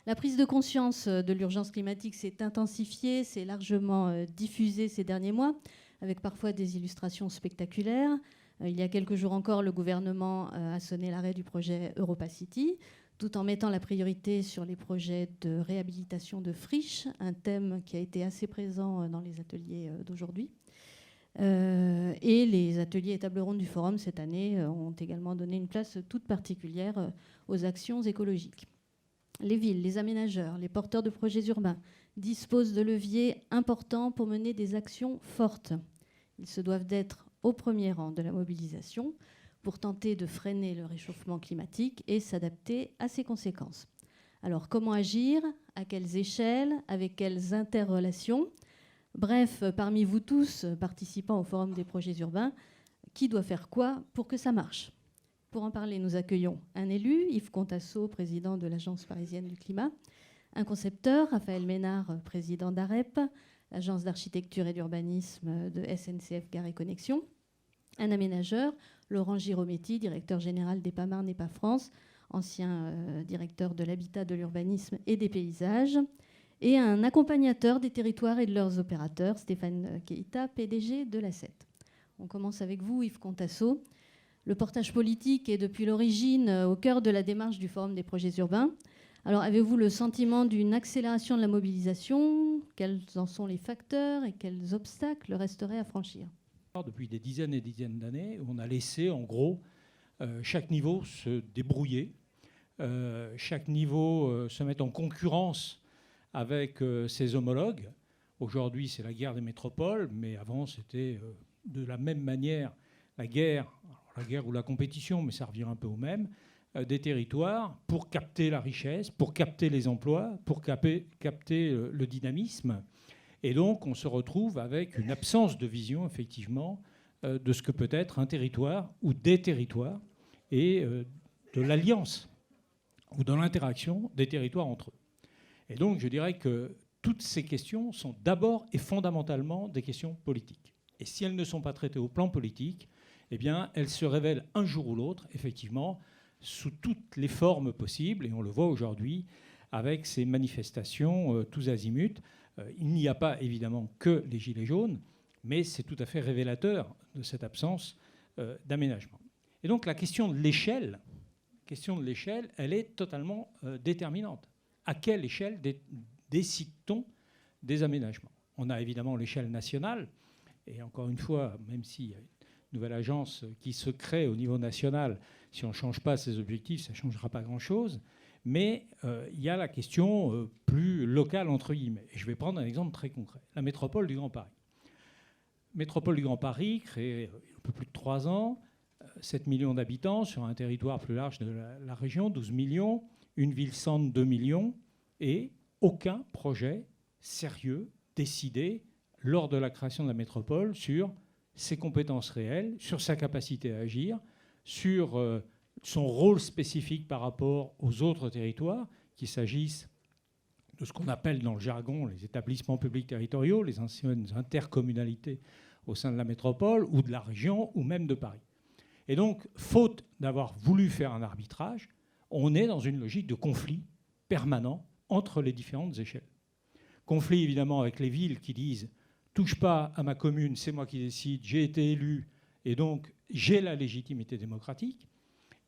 La prise de conscience de l'urgence climatique s'est intensifiée, s'est largement diffusée ces derniers mois, avec parfois des illustrations spectaculaires. Il y a quelques jours encore, le gouvernement a sonné l'arrêt du projet EuropaCity, tout en mettant la priorité sur les projets de réhabilitation de friches, un thème qui a été assez présent dans les ateliers d'aujourd'hui. Et les ateliers et tables rondes du forum cette année ont également donné une place toute particulière aux actions écologiques. Les villes, les aménageurs, les porteurs de projets urbains disposent de leviers importants pour mener des actions fortes. Ils se doivent d'être au premier rang de la mobilisation pour tenter de freiner le réchauffement climatique et s'adapter à ses conséquences. Alors, comment agir? À quelles échelles? Avec quelles interrelations? Bref, parmi vous tous, participants au Forum des projets urbains, qui doit faire quoi pour que ça marche? Pour en parler, nous accueillons un élu, Yves Contasso, président de l'Agence parisienne du climat, un concepteur, Raphaël Ménard, président d'AREP, l'Agence d'architecture et d'urbanisme de SNCF Gare et Connexion, un aménageur, Laurent Girometti, directeur général d'EPA Marne EPA France, ancien directeur de l'habitat, de l'urbanisme et des paysages, et un accompagnateur des territoires et de leurs opérateurs, Stéphane Keita, PDG de l'ACET. On commence avec vous, Yves Contasso. Le portage politique est depuis l'origine au cœur de la démarche du Forum des projets urbains. Alors, avez-vous le sentiment d'une accélération de la mobilisation? Quels en sont les facteurs et quels obstacles resteraient à franchir? Depuis des dizaines et dizaines d'années, on a laissé, en gros, chaque niveau se débrouiller, chaque niveau se mettre en concurrence avec ses homologues. Aujourd'hui, c'est la guerre des métropoles, mais avant, c'était de la même manière la guerre ou la compétition, mais ça revient un peu au même, des territoires pour capter la richesse, pour capter les emplois, pour capter le dynamisme. Et donc, on se retrouve avec une absence de vision, effectivement, de ce que peut être un territoire ou des territoires et de l'alliance ou de l'interaction des territoires entre eux. Et donc, je dirais que toutes ces questions sont d'abord et fondamentalement des questions politiques. Et si elles ne sont pas traitées au plan politique, eh bien, elles se révèlent un jour ou l'autre, effectivement, sous toutes les formes possibles. Et on le voit aujourd'hui avec ces manifestations tous azimuts. Il n'y a pas évidemment que les gilets jaunes, mais c'est tout à fait révélateur de cette absence d'aménagement. Et donc la question de l'échelle, elle est totalement déterminante. À quelle échelle décide-t-on des aménagements? On a évidemment l'échelle nationale, et encore une fois, même s'il y a une nouvelle agence qui se crée au niveau national, si on ne change pas ses objectifs, ça ne changera pas grand-chose. Mais il y a la question plus locale, entre guillemets. Et je vais prendre un exemple très concret. La métropole du Grand Paris. Métropole du Grand Paris, créée il y a un peu plus de 3 ans, 7 millions d'habitants sur un territoire plus large de la région, 12 millions, une ville-centre, 2 millions, et aucun projet sérieux décidé lors de la création de la métropole sur ses compétences réelles, sur sa capacité à agir, sur son rôle spécifique par rapport aux autres territoires, qu'il s'agisse de ce qu'on appelle dans le jargon les établissements publics territoriaux, les anciennes intercommunalités au sein de la métropole, ou de la région, ou même de Paris. Et donc, faute d'avoir voulu faire un arbitrage, on est dans une logique de conflit permanent entre les différentes échelles. Conflit évidemment avec les villes qui disent « touche pas à ma commune, c'est moi qui décide, j'ai été élu, et donc j'ai la légitimité démocratique ».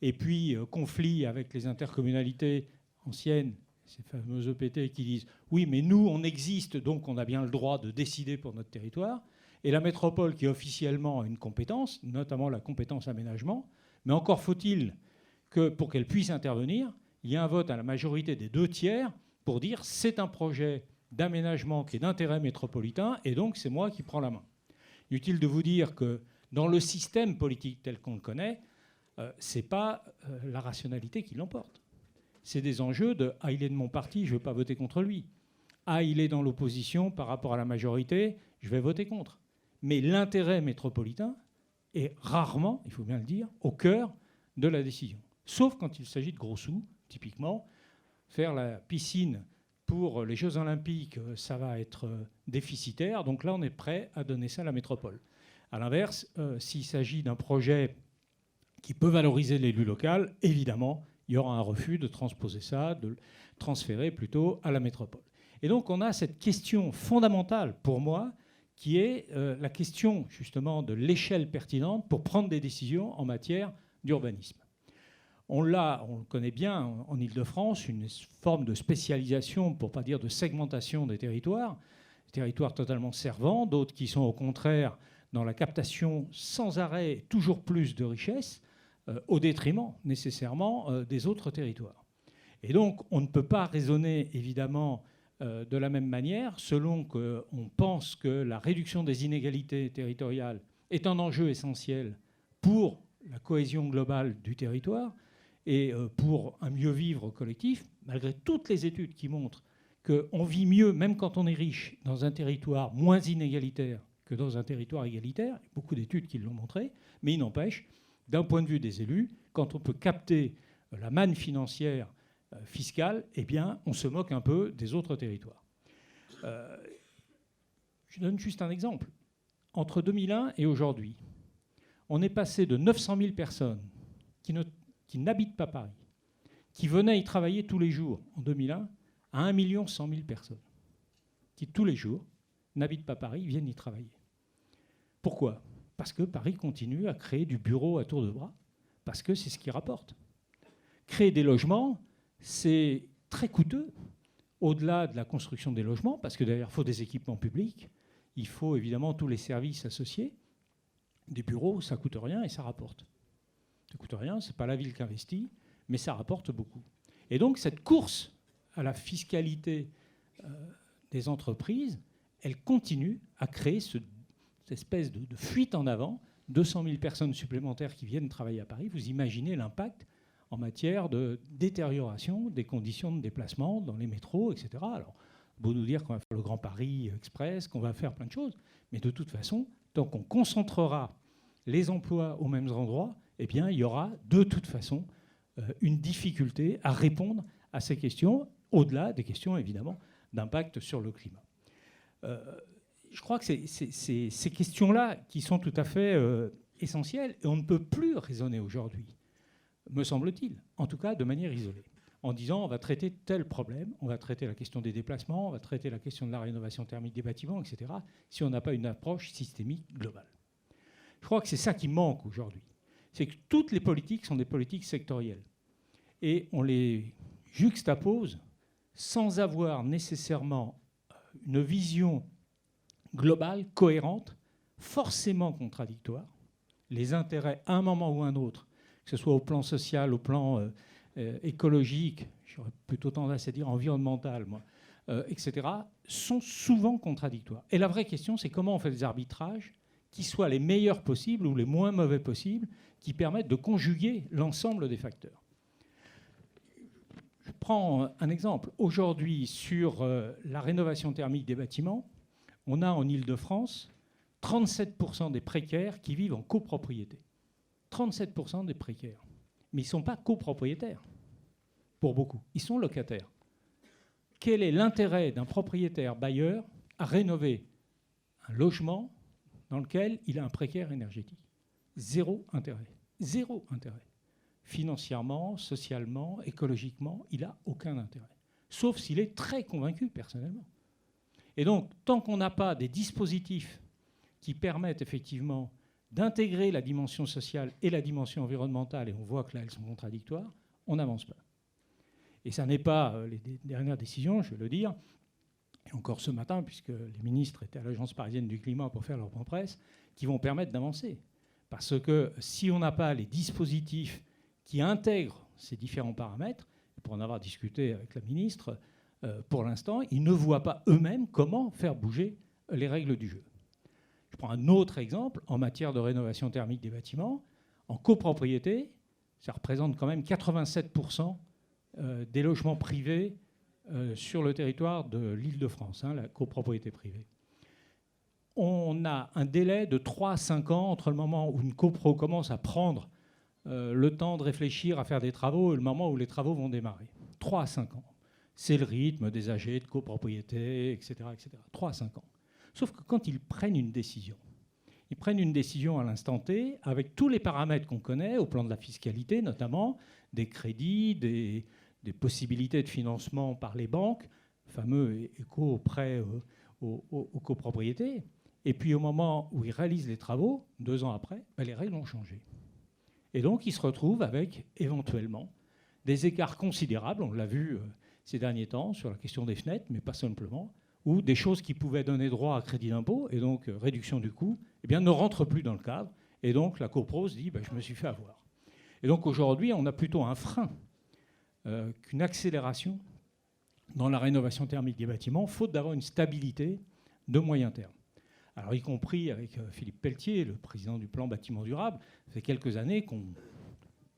Et puis, conflit avec les intercommunalités anciennes, ces fameux EPT qui disent « oui, mais nous, on existe, donc on a bien le droit de décider pour notre territoire ». Et la métropole qui officiellement a une compétence, notamment la compétence aménagement, mais encore faut-il que pour qu'elle puisse intervenir, il y ait un vote à la majorité des 2/3 pour dire « c'est un projet d'aménagement qui est d'intérêt métropolitain, et donc c'est moi qui prends la main ». Inutile de vous dire que dans le système politique tel qu'on le connaît, ce n'est pas la rationalité qui l'emporte. C'est des enjeux de « ah, il est de mon parti, je ne veux pas voter contre lui ». « Ah, il est dans l'opposition par rapport à la majorité, je vais voter contre ». Mais l'intérêt métropolitain est rarement, il faut bien le dire, au cœur de la décision. Sauf quand il s'agit de gros sous, typiquement. Faire la piscine pour les Jeux Olympiques, ça va être déficitaire. Donc là, on est prêt à donner ça à la métropole. À l'inverse, s'il s'agit d'un projet qui peut valoriser l'élu local, évidemment, il y aura un refus de transposer ça, de le transférer plutôt à la métropole. Et donc on a cette question fondamentale pour moi, qui est la question justement de l'échelle pertinente pour prendre des décisions en matière d'urbanisme. On le connaît bien en Île-de-France, une forme de spécialisation, pour ne pas dire de segmentation des territoires totalement servants, d'autres qui sont au contraire dans la captation sans arrêt toujours plus de richesses, au détriment nécessairement des autres territoires. Et donc on ne peut pas raisonner évidemment de la même manière selon qu'on pense que la réduction des inégalités territoriales est un enjeu essentiel pour la cohésion globale du territoire et pour un mieux vivre collectif, malgré toutes les études qui montrent qu'on vit mieux, même quand on est riche, dans un territoire moins inégalitaire que dans un territoire égalitaire. Il y a beaucoup d'études qui l'ont montré, mais il n'empêche, d'un point de vue des élus, quand on peut capter la manne financière fiscale, eh bien, on se moque un peu des autres territoires. Je donne juste un exemple. Entre 2001 et aujourd'hui, on est passé de 900 000 personnes qui n'habitent pas Paris, qui venaient y travailler tous les jours en 2001, à 1 100 000 personnes qui, tous les jours, n'habitent pas Paris, viennent y travailler. Pourquoi ? Parce que Paris continue à créer du bureau à tour de bras, parce que c'est ce qui rapporte. Créer des logements, c'est très coûteux, au-delà de la construction des logements, parce que d'ailleurs, il faut des équipements publics, il faut évidemment tous les services associés. Des bureaux, ça ne coûte rien et ça rapporte. Ça ne coûte rien, ce n'est pas la ville qui investit, mais ça rapporte beaucoup. Et donc, cette course à la fiscalité des entreprises, elle continue à créer cette espèce de fuite en avant. 200 000 personnes supplémentaires qui viennent travailler à Paris. Vous imaginez l'impact en matière de détérioration des conditions de déplacement dans les métros, etc. Alors, beau nous dire qu'on va faire le Grand Paris Express, qu'on va faire plein de choses, mais de toute façon, tant qu'on concentrera les emplois aux mêmes endroits, eh bien, il y aura de toute façon une difficulté à répondre à ces questions, au-delà des questions, évidemment, d'impact sur le climat. Je crois que c'est ces questions-là qui sont tout à fait essentielles, et on ne peut plus raisonner aujourd'hui, me semble-t-il, en tout cas de manière isolée, en disant on va traiter tel problème, on va traiter la question des déplacements, on va traiter la question de la rénovation thermique des bâtiments, etc., si on n'a pas une approche systémique globale. Je crois que c'est ça qui manque aujourd'hui. C'est que toutes les politiques sont des politiques sectorielles. Et on les juxtapose sans avoir nécessairement une vision globale, cohérente, forcément contradictoire. Les intérêts, à un moment ou à un autre, que ce soit au plan social, au plan écologique, j'aurais plutôt tendance à dire environnemental, moi, etc., sont souvent contradictoires. Et la vraie question, c'est comment on fait des arbitrages qui soient les meilleurs possibles ou les moins mauvais possibles, qui permettent de conjuguer l'ensemble des facteurs. Je prends un exemple. Aujourd'hui, sur la rénovation thermique des bâtiments, on a en Île-de-France 37% des précaires qui vivent en copropriété. 37% des précaires. Mais ils ne sont pas copropriétaires, pour beaucoup. Ils sont locataires. Quel est l'intérêt d'un propriétaire bailleur à rénover un logement dans lequel il a un précaire énergétique? Zéro intérêt. Zéro intérêt. Financièrement, socialement, écologiquement, il n'a aucun intérêt. Sauf s'il est très convaincu personnellement. Et donc, tant qu'on n'a pas des dispositifs qui permettent effectivement d'intégrer la dimension sociale et la dimension environnementale, et on voit que là, elles sont contradictoires, on n'avance pas. Et ça n'est pas les dernières décisions, je vais le dire, et encore ce matin, puisque les ministres étaient à l'Agence parisienne du climat pour faire leur point presse, qui vont permettre d'avancer. Parce que si on n'a pas les dispositifs qui intègrent ces différents paramètres, pour en avoir discuté avec la ministre, pour l'instant, ils ne voient pas eux-mêmes comment faire bouger les règles du jeu. Je prends un autre exemple en matière de rénovation thermique des bâtiments. En copropriété, ça représente quand même 87% des logements privés sur le territoire de l'Île-de-France, la copropriété privée. On a un délai de 3 à 5 ans entre le moment où une copro commence à prendre le temps de réfléchir à faire des travaux et le moment où les travaux vont démarrer. 3 à 5 ans. C'est le rythme des AG de copropriété, etc., etc. 3 à 5 ans. Sauf que quand ils prennent une décision, Ils prennent une décision à l'instant T avec tous les paramètres qu'on connaît, au plan de la fiscalité notamment, des crédits, des possibilités de financement par les banques, fameux éco-prêts aux copropriétés. Et puis au moment où ils réalisent les travaux, 2 ans après, les règles ont changé. Et donc ils se retrouvent avec éventuellement des écarts considérables, on l'a vu ces derniers temps sur la question des fenêtres, mais pas simplement, où des choses qui pouvaient donner droit à crédit d'impôt et donc réduction du coût, eh bien, ne rentrent plus dans le cadre. Et donc la copro se dit je me suis fait avoir. Et donc aujourd'hui, on a plutôt un frein qu'une accélération dans la rénovation thermique des bâtiments, faute d'avoir une stabilité de moyen terme. Alors, y compris avec Philippe Pelletier, le président du plan bâtiment durable, ça fait quelques années qu'on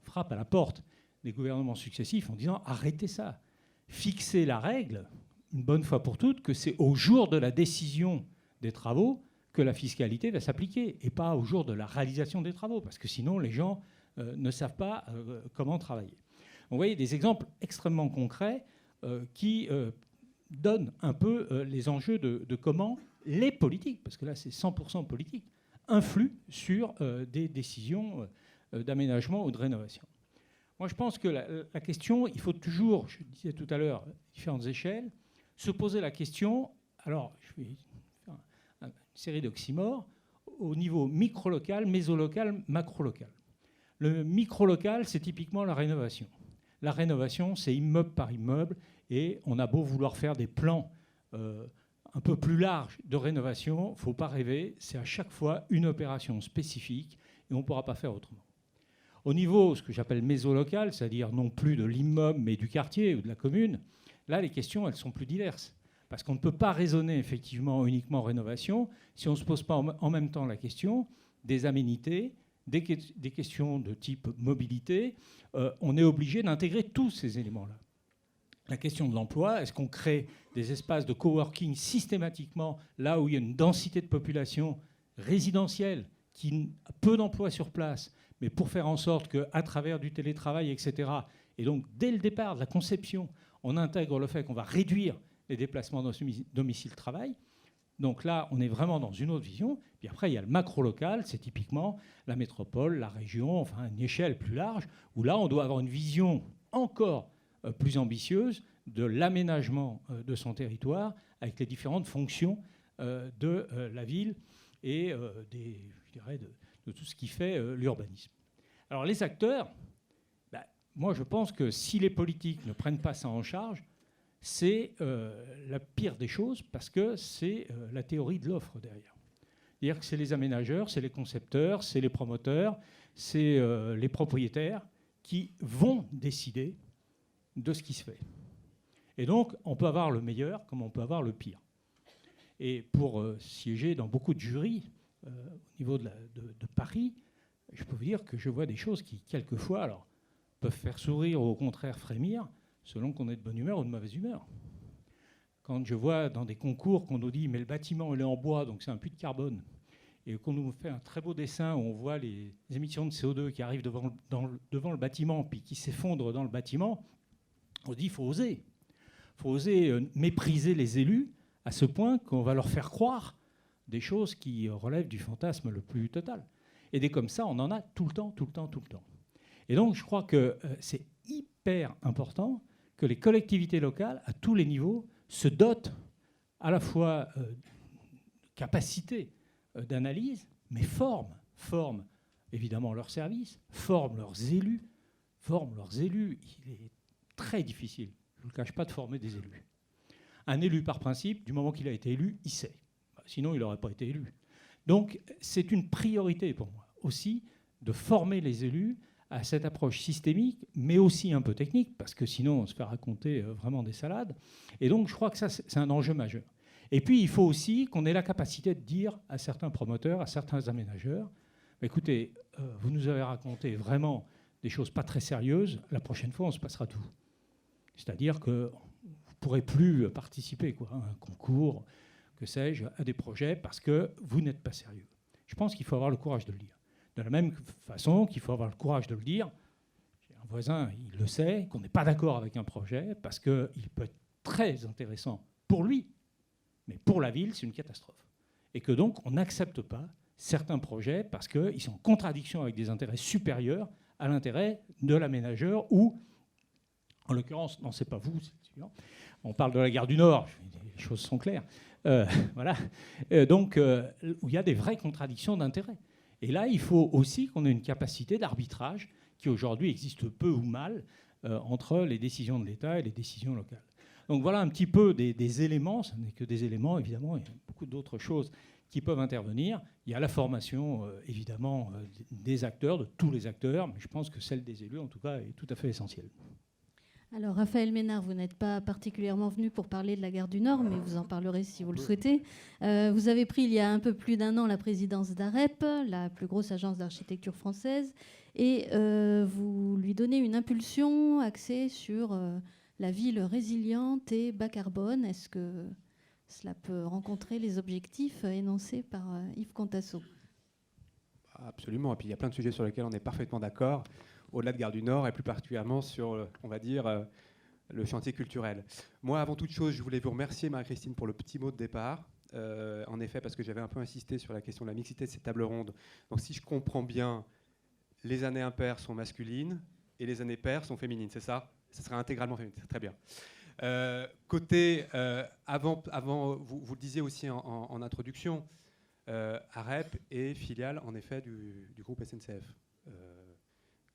frappe à la porte des gouvernements successifs en disant arrêtez ça, fixez la règle, une bonne fois pour toutes, que c'est au jour de la décision des travaux que la fiscalité va s'appliquer et pas au jour de la réalisation des travaux, parce que sinon les gens ne savent pas comment travailler. Donc, vous voyez des exemples extrêmement concrets qui donnent un peu les enjeux de comment les politiques, parce que là c'est 100% politique, influent sur des décisions d'aménagement ou de rénovation. Moi je pense que la question, il faut toujours, je disais tout à l'heure, différentes échelles, se poser la question, alors je vais faire une série d'oxymores, au niveau micro-local, mésolocal, macro-local. Le micro-local, c'est typiquement la rénovation. La rénovation, c'est immeuble par immeuble, et on a beau vouloir faire des plans un peu plus larges de rénovation, il ne faut pas rêver, c'est à chaque fois une opération spécifique, et on ne pourra pas faire autrement. Au niveau, ce que j'appelle mésolocal, c'est-à-dire non plus de l'immeuble, mais du quartier ou de la commune, là, les questions, elles sont plus diverses. Parce qu'on ne peut pas raisonner effectivement uniquement rénovation si on ne se pose pas en même temps la question des aménités, des questions de type mobilité. On est obligé d'intégrer tous ces éléments-là. La question de l'emploi, est-ce qu'on crée des espaces de coworking systématiquement là où il y a une densité de population résidentielle qui a peu d'emplois sur place, mais pour faire en sorte qu'à travers du télétravail, etc., et donc dès le départ de la conception, on intègre le fait qu'on va réduire les déplacements dans domicile-travail. Donc là, on est vraiment dans une autre vision. Puis après, il y a le macro-local, c'est typiquement la métropole, la région, enfin une échelle plus large, où là, on doit avoir une vision encore plus ambitieuse de l'aménagement de son territoire avec les différentes fonctions de la ville et je dirais de tout ce qui fait l'urbanisme. Alors les acteurs, moi je pense que si les politiques ne prennent pas ça en charge, c'est la pire des choses parce que c'est la théorie de l'offre derrière. C'est-à-dire que c'est les aménageurs, c'est les concepteurs, c'est les promoteurs, c'est les propriétaires qui vont décider de ce qui se fait. Et donc, on peut avoir le meilleur comme on peut avoir le pire. Et pour siéger dans beaucoup de jurys au niveau de Paris, je peux vous dire que je vois des choses qui, quelquefois, alors, peuvent faire sourire ou au contraire frémir, selon qu'on est de bonne humeur ou de mauvaise humeur. Quand je vois dans des concours qu'on nous dit « mais le bâtiment, il est en bois, donc c'est un puits de carbone », et qu'on nous fait un très beau dessin où on voit les émissions de CO2 qui arrivent devant le bâtiment puis qui s'effondrent dans le bâtiment, on dit « il faut oser ». Il faut oser mépriser les élus à ce point qu'on va leur faire croire des choses qui relèvent du fantasme le plus total. Et des comme ça, on en a tout le temps, tout le temps, tout le temps. Et donc, je crois que c'est hyper important que les collectivités locales, à tous les niveaux, se dotent à la fois de capacité d'analyse, mais forment évidemment leurs services, forment leurs élus. Il est très difficile, je ne le cache pas, de former des élus. Un élu, par principe, du moment qu'il a été élu, il sait. Sinon, il n'aurait pas été élu. Donc, c'est une priorité pour moi aussi de former les élus à cette approche systémique, mais aussi un peu technique, parce que sinon, on se fait raconter vraiment des salades. Et donc, je crois que ça, c'est un enjeu majeur. Et puis, il faut aussi qu'on ait la capacité de dire à certains promoteurs, à certains aménageurs, écoutez, vous nous avez raconté vraiment des choses pas très sérieuses, la prochaine fois, on se passera tout. C'est-à-dire que vous ne pourrez plus participer à un concours, que sais-je, à des projets, parce que vous n'êtes pas sérieux. Je pense qu'il faut avoir le courage de le dire. De la même façon qu'il faut avoir le courage de le dire, j'ai un voisin, il le sait, qu'on n'est pas d'accord avec un projet, parce qu'il peut être très intéressant pour lui, mais pour la ville, c'est une catastrophe. Et que donc, on n'accepte pas certains projets parce qu'ils sont en contradiction avec des intérêts supérieurs à l'intérêt de l'aménageur ou, en l'occurrence, non, c'est pas vous, c'est suivant. On parle de la gare du Nord, les choses sont claires. Voilà. Donc, où il y a des vraies contradictions d'intérêts. Et là, il faut aussi qu'on ait une capacité d'arbitrage qui aujourd'hui existe peu ou mal entre les décisions de l'État et les décisions locales. Donc voilà un petit peu des éléments, ce n'est que des éléments, évidemment, il y a beaucoup d'autres choses qui peuvent intervenir. Il y a la formation, évidemment, des acteurs, de tous les acteurs, mais je pense que celle des élus, en tout cas, est tout à fait essentielle. Alors, Raphaël Ménard, vous n'êtes pas particulièrement venu pour parler de la gare du Nord, mais vous en parlerez si vous le souhaitez. Vous avez pris, il y a un peu plus d'1 an, la présidence d'AREP, la plus grosse agence d'architecture française, et vous lui donnez une impulsion axée sur la ville résiliente et bas carbone. Est-ce que cela peut rencontrer les objectifs énoncés par Yves Contasso? Absolument. Et puis il y a plein de sujets sur lesquels on est parfaitement d'accord, au-delà de Gare du Nord et plus particulièrement sur, on va dire, le chantier culturel. Moi, avant toute chose, je voulais vous remercier, Marie-Christine, pour le petit mot de départ. En effet, parce que j'avais un peu insisté sur la question de la mixité de cette table ronde. Donc si je comprends bien, les années impaires sont masculines et les années paires sont féminines, c'est ça? Ça sera intégralement féminin, c'est très bien. Côté, avant vous le disiez aussi en introduction, AREP est filiale en effet du groupe SNCF,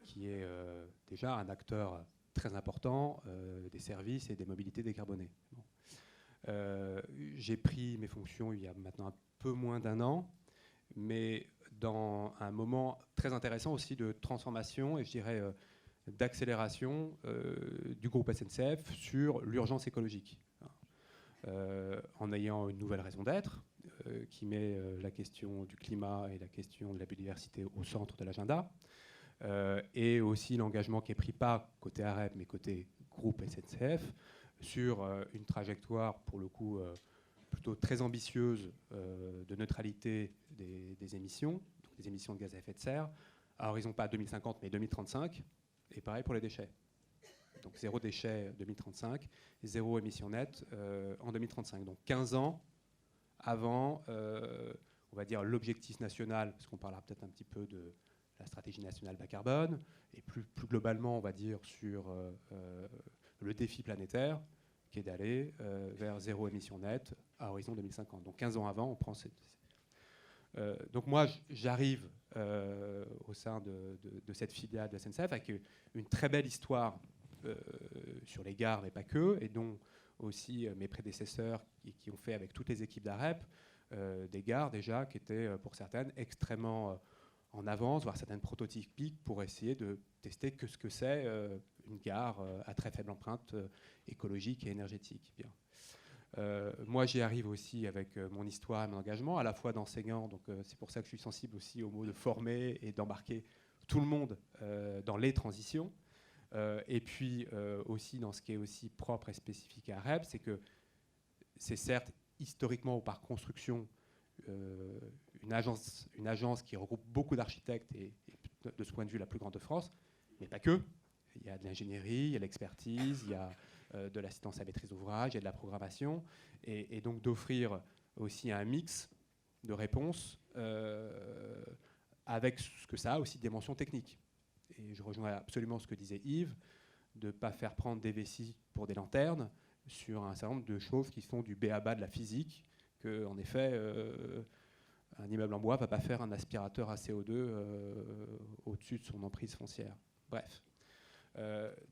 qui est déjà un acteur très important des services et des mobilités décarbonées. Bon. J'ai pris mes fonctions il y a maintenant un peu moins d'1 an, mais dans un moment très intéressant aussi de transformation et je dirais d'accélération du groupe SNCF sur l'urgence écologique, en ayant une nouvelle raison d'être qui met la question du climat et la question de la biodiversité au centre de l'agenda, et aussi l'engagement qui est pris pas côté AREP mais côté groupe SNCF sur une trajectoire pour le coup plutôt très ambitieuse de neutralité des émissions, donc des émissions de gaz à effet de serre, à horizon pas 2050 mais 2035, et pareil pour les déchets. Donc 0 déchets 2035, 0 émissions nettes en 2035. Donc 15 ans avant, on va dire, l'objectif national, parce qu'on parlera peut-être un petit peu de la stratégie nationale bas carbone, et plus globalement, on va dire, sur le défi planétaire, qui est d'aller vers 0 émissions nettes à horizon 2050. Donc 15 ans avant, on prend cette... donc moi, j'arrive au sein de cette filiale de SNCF avec une très belle histoire sur les gares, mais pas que, et dont aussi mes prédécesseurs qui ont fait avec toutes les équipes d'AREP des gares déjà qui étaient pour certaines extrêmement en avance, voire certaines prototypiques pour essayer de tester ce que c'est une gare à très faible empreinte écologique et énergétique. Bien. Moi, j'y arrive aussi avec mon histoire et mon engagement, à la fois d'enseignant, donc c'est pour ça que je suis sensible aussi au mot de former et d'embarquer tout le monde dans les transitions. Et puis aussi dans ce qui est aussi propre et spécifique à AREP, c'est que c'est certes historiquement ou par construction une agence qui regroupe beaucoup d'architectes et de ce point de vue la plus grande de France, mais pas que. Il y a de l'ingénierie, il y a de l'expertise, il y a de l'assistance à maîtrise d'ouvrage, il y a de la programmation, et donc d'offrir aussi un mix de réponses avec ce que ça a aussi de dimensions techniques. Et je rejoins absolument ce que disait Yves, de ne pas faire prendre des vessies pour des lanternes sur un certain nombre de choses qui sont du b.a.-ba de la physique, que, en effet, un immeuble en bois ne va pas faire un aspirateur à CO2 au-dessus de son emprise foncière. Bref.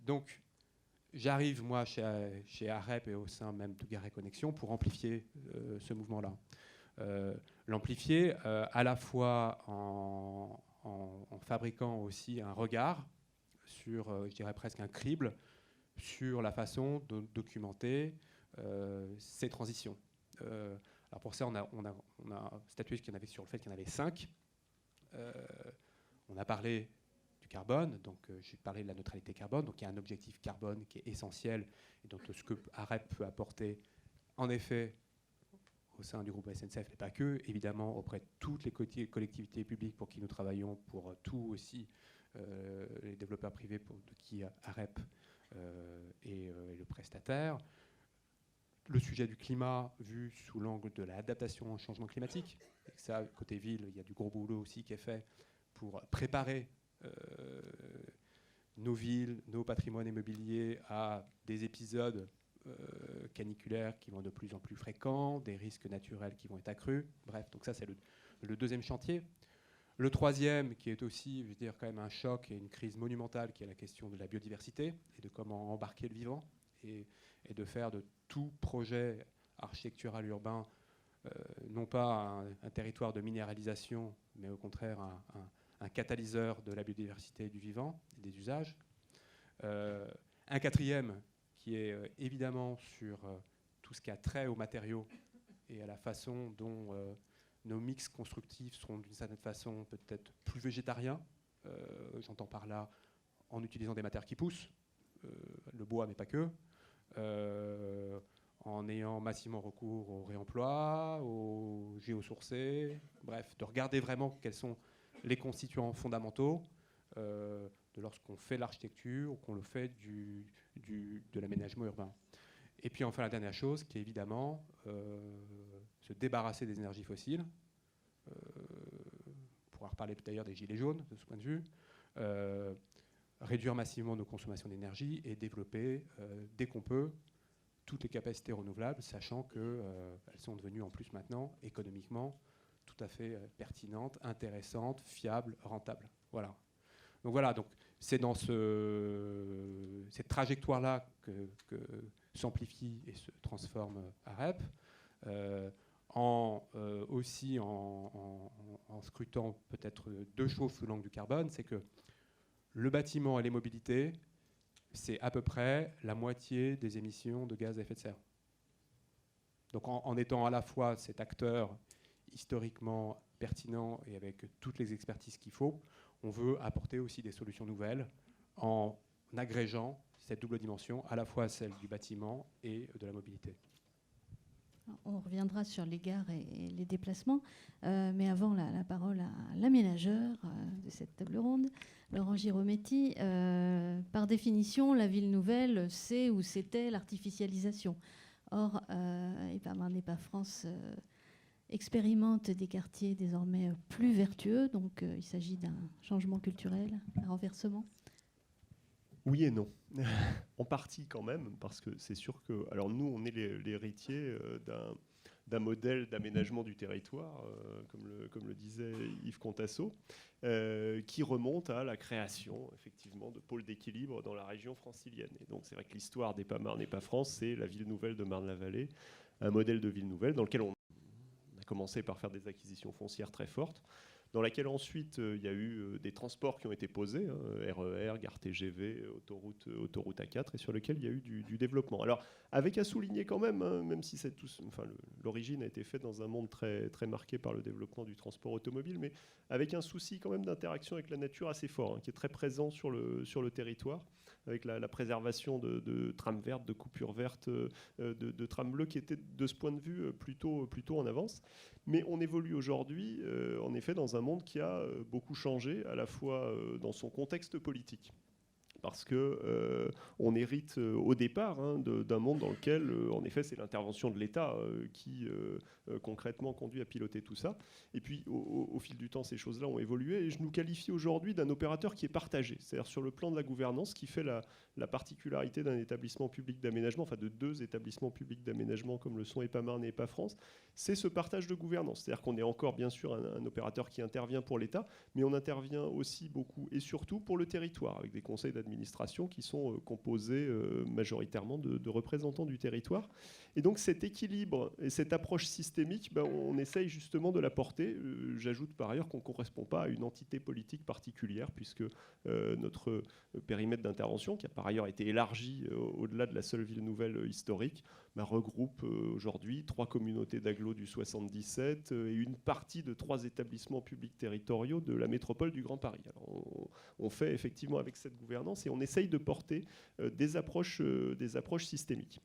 Donc, j'arrive, moi, chez AREP et au sein même de Gare et Connexion pour amplifier ce mouvement-là. L'amplifier à la fois en fabriquant aussi un regard sur, je dirais presque un crible, sur la façon de documenter ces transitions. Alors pour ça, on a statué sur le fait qu'il y en avait 5. On a parlé du carbone, donc j'ai parlé de la neutralité carbone, donc il y a un objectif carbone qui est essentiel, et donc ce que AREP peut apporter, en effet, au sein du groupe SNCF, mais pas que, évidemment, auprès de toutes les collectivités publiques pour qui nous travaillons, pour tout aussi les développeurs privés de qui AREP est le prestataire. le sujet du climat vu sous l'angle de l'adaptation au changement climatique. Et ça, côté ville, il y a du gros boulot aussi qui est fait pour préparer nos villes, nos patrimoines immobiliers à des épisodes caniculaires qui vont de plus en plus fréquents, des risques naturels qui vont être accrus. Bref, donc ça c'est le deuxième chantier. Le troisième, qui est aussi, je veux dire, quand même un choc et une crise monumentale, qui est la question de la biodiversité et de comment embarquer le vivant et de faire de tout projet architectural urbain non pas un territoire de minéralisation, mais au contraire un catalyseur de la biodiversité et du vivant et des usages. Un quatrième qui est évidemment sur tout ce qui a trait aux matériaux et à la façon dont nos mix constructifs seront d'une certaine façon peut-être plus végétariens. J'entends par là en utilisant des matières qui poussent, le bois mais pas que, en ayant massivement recours au réemploi, au géosourcé, bref, de regarder vraiment quels sont les constituants fondamentaux de lorsqu'on fait l'architecture ou qu'on le fait de l'aménagement urbain. Et puis enfin la dernière chose qui est évidemment se débarrasser des énergies fossiles. On pourra reparler d'ailleurs des gilets jaunes de ce point de vue. Réduire massivement nos consommations d'énergie et développer dès qu'on peut toutes les capacités renouvelables, sachant qu'elles sont devenues en plus maintenant économiquement tout à fait pertinentes, intéressantes, fiables, rentables. Voilà. Donc voilà, donc c'est dans cette trajectoire-là que s'amplifie et se transforme AREP, aussi en scrutant peut-être deux choses sous l'angle du carbone, c'est que le bâtiment et les mobilités, c'est à peu près la moitié des émissions de gaz à effet de serre. Donc en étant à la fois cet acteur historiquement pertinent et avec toutes les expertises qu'il faut, on veut apporter aussi des solutions nouvelles en agrégeant cette double dimension, à la fois celle du bâtiment et de la mobilité. On reviendra sur les gares et les déplacements, mais avant la parole à l'aménageur de cette table ronde, Laurent Girometti. Par définition, la ville nouvelle, c'est ou c'était l'artificialisation. Or, EPAM France expérimente des quartiers désormais plus vertueux, donc il s'agit d'un changement culturel, un renversement. Oui et non. En partie quand même, parce que c'est sûr que... Alors nous, on est l'héritier d'un modèle d'aménagement du territoire, comme le disait Yves Contasso, qui remonte à la création, effectivement, de pôles d'équilibre dans la région francilienne. Et donc c'est vrai que l'histoire des Marne et France, c'est la ville nouvelle de Marne-la-Vallée, un modèle de ville nouvelle dans lequel on a commencé par faire des acquisitions foncières très fortes, dans laquelle ensuite il y a eu des transports qui ont été posés, RER, gare TGV, autoroute A4, et sur lequel il y a eu du développement. Alors, avec à souligner quand même, même si l'origine a été faite dans un monde très, très marqué par le développement du transport automobile, mais avec un souci quand même d'interaction avec la nature assez fort, qui est très présent sur le territoire, avec la préservation de trames vertes, de coupures vertes, de trames bleues, qui étaient de ce point de vue plutôt en avance. Mais on évolue aujourd'hui, en effet, dans un monde qui a beaucoup changé, à la fois dans son contexte politique. Parce qu'on hérite au départ d'un monde dans lequel, en effet, c'est l'intervention de l'État qui concrètement conduit à piloter tout ça. Et puis, au fil du temps, ces choses-là ont évolué. Et je nous qualifie aujourd'hui d'un opérateur qui est partagé. C'est-à-dire sur le plan de la gouvernance, qui fait la particularité d'un établissement public d'aménagement, enfin de deux établissements publics d'aménagement comme le sont EPAM et EPA France, c'est ce partage de gouvernance. C'est-à-dire qu'on est encore, bien sûr, un opérateur qui intervient pour l'État, mais on intervient aussi beaucoup et surtout pour le territoire, avec des conseils d'administration qui sont composés majoritairement de représentants du territoire. Et donc cet équilibre et cette approche systémique, on essaye justement de la porter. J'ajoute par ailleurs qu'on ne correspond pas à une entité politique particulière, puisque notre périmètre d'intervention, qui a par ailleurs été élargi au-delà de la seule ville nouvelle historique, regroupe aujourd'hui 3 communautés d'agglos du 77 et une partie de 3 établissements publics territoriaux de la métropole du Grand Paris. Alors, on fait effectivement avec cette gouvernance et on essaye de porter des approches systémiques.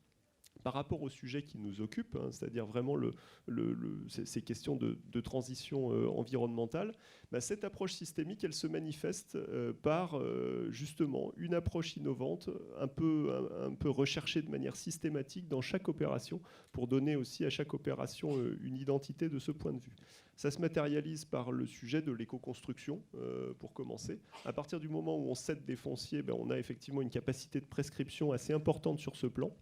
par rapport au sujet qui nous occupe, hein, c'est-à-dire vraiment ces questions de transition environnementale, cette approche systémique, elle se manifeste par justement une approche innovante, un peu recherchée de manière systématique dans chaque opération, pour donner aussi à chaque opération une identité de ce point de vue. Ça se matérialise par le sujet de l'éco-construction, pour commencer. À partir du moment où on cède des fonciers, on a effectivement une capacité de prescription assez importante sur ce plan.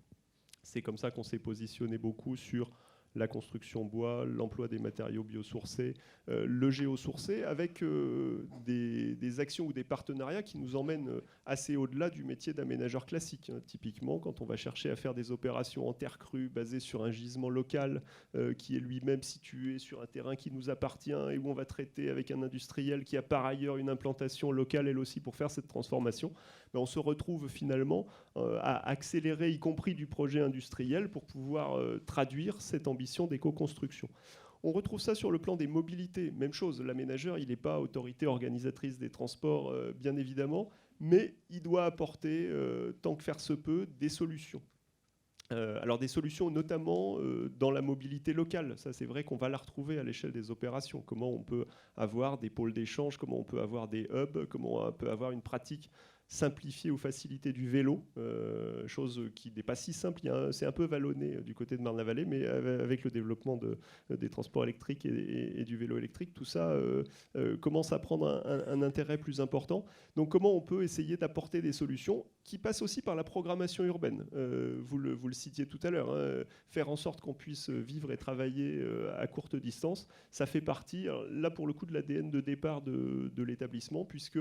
C'est comme ça qu'on s'est positionné beaucoup sur la construction bois, l'emploi des matériaux biosourcés, le géosourcé, avec des actions ou des partenariats qui nous emmènent assez au-delà du métier d'aménageur classique. Typiquement, quand on va chercher à faire des opérations en terre crue basées sur un gisement local qui est lui-même situé sur un terrain qui nous appartient et où on va traiter avec un industriel qui a par ailleurs une implantation locale, elle aussi, pour faire cette transformation, on se retrouve finalement à accélérer, y compris du projet industriel, pour pouvoir traduire cette ambition d'éco-construction. On retrouve ça sur le plan des mobilités. Même chose, l'aménageur, il n'est pas autorité organisatrice des transports, bien évidemment, mais il doit apporter, tant que faire se peut, des solutions. Alors des solutions notamment dans la mobilité locale. Ça, c'est vrai qu'on va la retrouver à l'échelle des opérations. Comment on peut avoir des pôles d'échange, comment on peut avoir des hubs, comment on peut avoir une pratique simplifier ou faciliter du vélo, chose qui n'est pas si simple. C'est un peu vallonné du côté de Marne-la-Vallée, mais avec le développement des transports électriques et du vélo électrique, tout ça commence à prendre un intérêt plus important. Donc comment on peut essayer d'apporter des solutions qui passent aussi par la programmation urbaine. Vous le citiez tout à l'heure, hein, faire en sorte qu'on puisse vivre et travailler à courte distance, ça fait partie, là pour le coup, de l'ADN de départ de l'établissement, puisque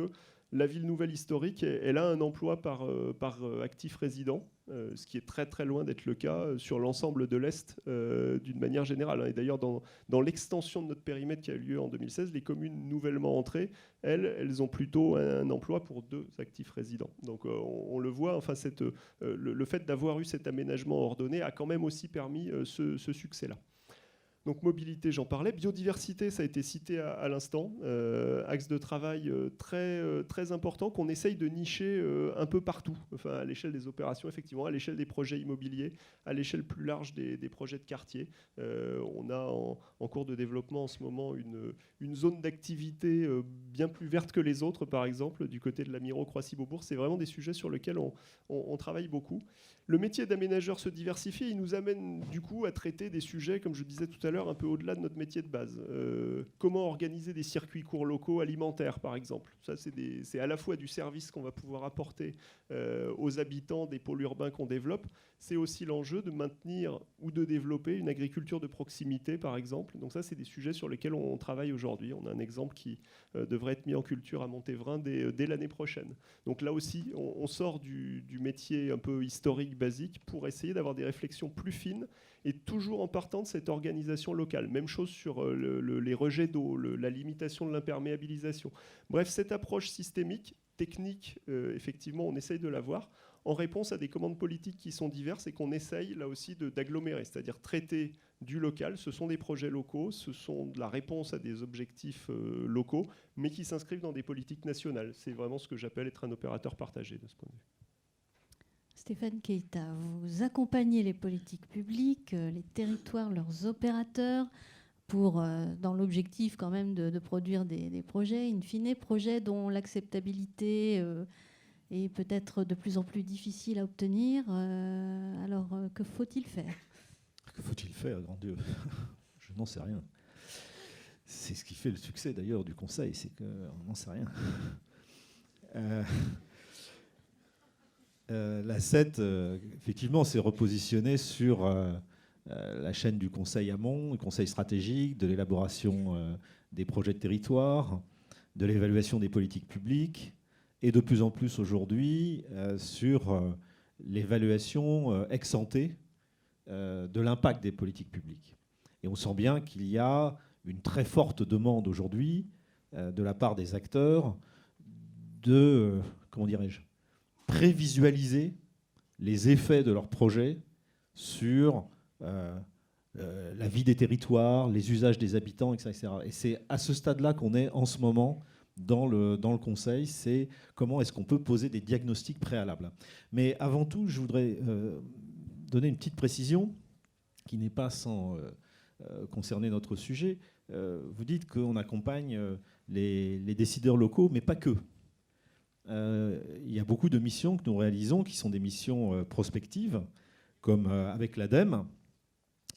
la ville nouvelle historique, elle a un emploi par actif résident, ce qui est très très loin d'être le cas sur l'ensemble de l'Est d'une manière générale. Et d'ailleurs, dans l'extension de notre périmètre qui a eu lieu en 2016, les communes nouvellement entrées, elles ont plutôt un emploi pour 2 actifs résidents. Donc on le voit, enfin, le fait d'avoir eu cet aménagement ordonné a quand même aussi permis ce succès-là. Donc mobilité, j'en parlais. Biodiversité, ça a été cité à l'instant. Axe de travail très important qu'on essaye de nicher un peu partout. Enfin, à l'échelle des opérations, effectivement, à l'échelle des projets immobiliers, à l'échelle plus large des projets de quartier. On a en cours de développement en ce moment une zone d'activité bien plus verte que les autres, par exemple, du côté de l'Amirault, Croissy-Beaubourg. C'est vraiment des sujets sur lesquels on travaille beaucoup. Le métier d'aménageur se diversifie, il nous amène du coup à traiter des sujets, comme je disais tout à l'heure, un peu au-delà de notre métier de base. Comment organiser des circuits courts locaux alimentaires, par exemple. Ça, c'est à la fois du service qu'on va pouvoir apporter aux habitants des pôles urbains qu'on développe. C'est aussi l'enjeu de maintenir ou de développer une agriculture de proximité, par exemple. Donc ça, c'est des sujets sur lesquels on travaille aujourd'hui. On a un exemple qui devrait être mis en culture à Montévrain dès l'année prochaine. Donc là aussi, on sort du métier un peu historique, basique, pour essayer d'avoir des réflexions plus fines et toujours en partant de cette organisation locale. Même chose sur les rejets d'eau, la limitation de l'imperméabilisation. Bref, cette approche systémique, technique, effectivement, on essaye de l'avoir en réponse à des commandes politiques qui sont diverses et qu'on essaye là aussi d'agglomérer, c'est-à-dire traiter du local. Ce sont des projets locaux, ce sont de la réponse à des objectifs locaux, mais qui s'inscrivent dans des politiques nationales. C'est vraiment ce que j'appelle être un opérateur partagé de ce point de vue. Stéphane Keita, vous accompagnez les politiques publiques, les territoires, leurs opérateurs, pour, dans l'objectif quand même de produire des projets, in fine, projets dont l'acceptabilité est peut-être de plus en plus difficile à obtenir. Alors, que faut-il faire ? Que faut-il faire, grand Dieu ? Je n'en sais rien. C'est ce qui fait le succès d'ailleurs du Conseil, c'est qu'on n'en sait rien. La CET, effectivement, s'est repositionnée sur la chaîne du Conseil amont, du Conseil stratégique, de l'élaboration des projets de territoire, de l'évaluation des politiques publiques, et de plus en plus aujourd'hui sur l'évaluation ex ante de l'impact des politiques publiques. Et on sent bien qu'il y a une très forte demande aujourd'hui de la part des acteurs de, comment dirais-je, prévisualiser les effets de leurs projets sur la vie des territoires, les usages des habitants, etc. Et c'est à ce stade-là qu'on est en ce moment dans le Conseil, c'est comment est-ce qu'on peut poser des diagnostics préalables. Mais avant tout, je voudrais donner une petite précision qui n'est pas sans concerner notre sujet. Vous dites qu'on accompagne les décideurs locaux, mais pas que. Il y a beaucoup de missions que nous réalisons qui sont des missions prospectives, comme avec l'ADEME.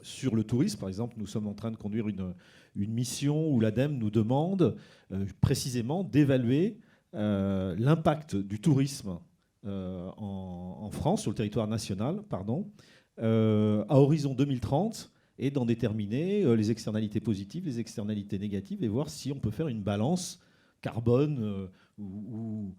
Sur le tourisme, par exemple, nous sommes en train de conduire une mission où l'ADEME nous demande précisément d'évaluer l'impact du tourisme en France, sur le territoire national, à horizon 2030, et d'en déterminer les externalités positives, les externalités négatives, et voir si on peut faire une balance carbone ou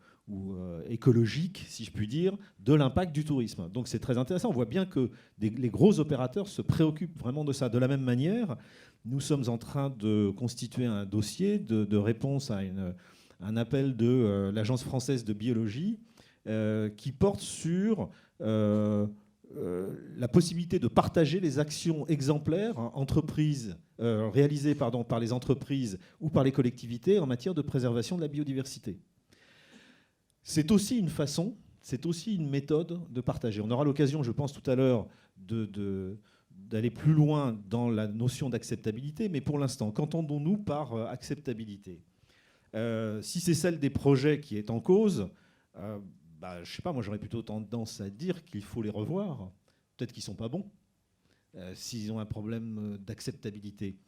écologique, si je puis dire, de l'impact du tourisme. Donc c'est très intéressant. On voit bien que les gros opérateurs se préoccupent vraiment de ça. De la même manière, nous sommes en train de constituer un dossier de réponse à un appel de l'Agence française de biologie qui porte sur la possibilité de partager les actions exemplaires réalisées par les entreprises ou par les collectivités en matière de préservation de la biodiversité. C'est aussi une façon, c'est aussi une méthode de partager. On aura l'occasion, je pense, tout à l'heure d'aller plus loin dans la notion d'acceptabilité, mais pour l'instant, qu'entendons-nous par acceptabilité ? Si c'est celle des projets qui est en cause, je ne sais pas, moi j'aurais plutôt tendance à dire qu'il faut les revoir. Peut-être qu'ils ne sont pas bons, s'ils ont un problème d'acceptabilité.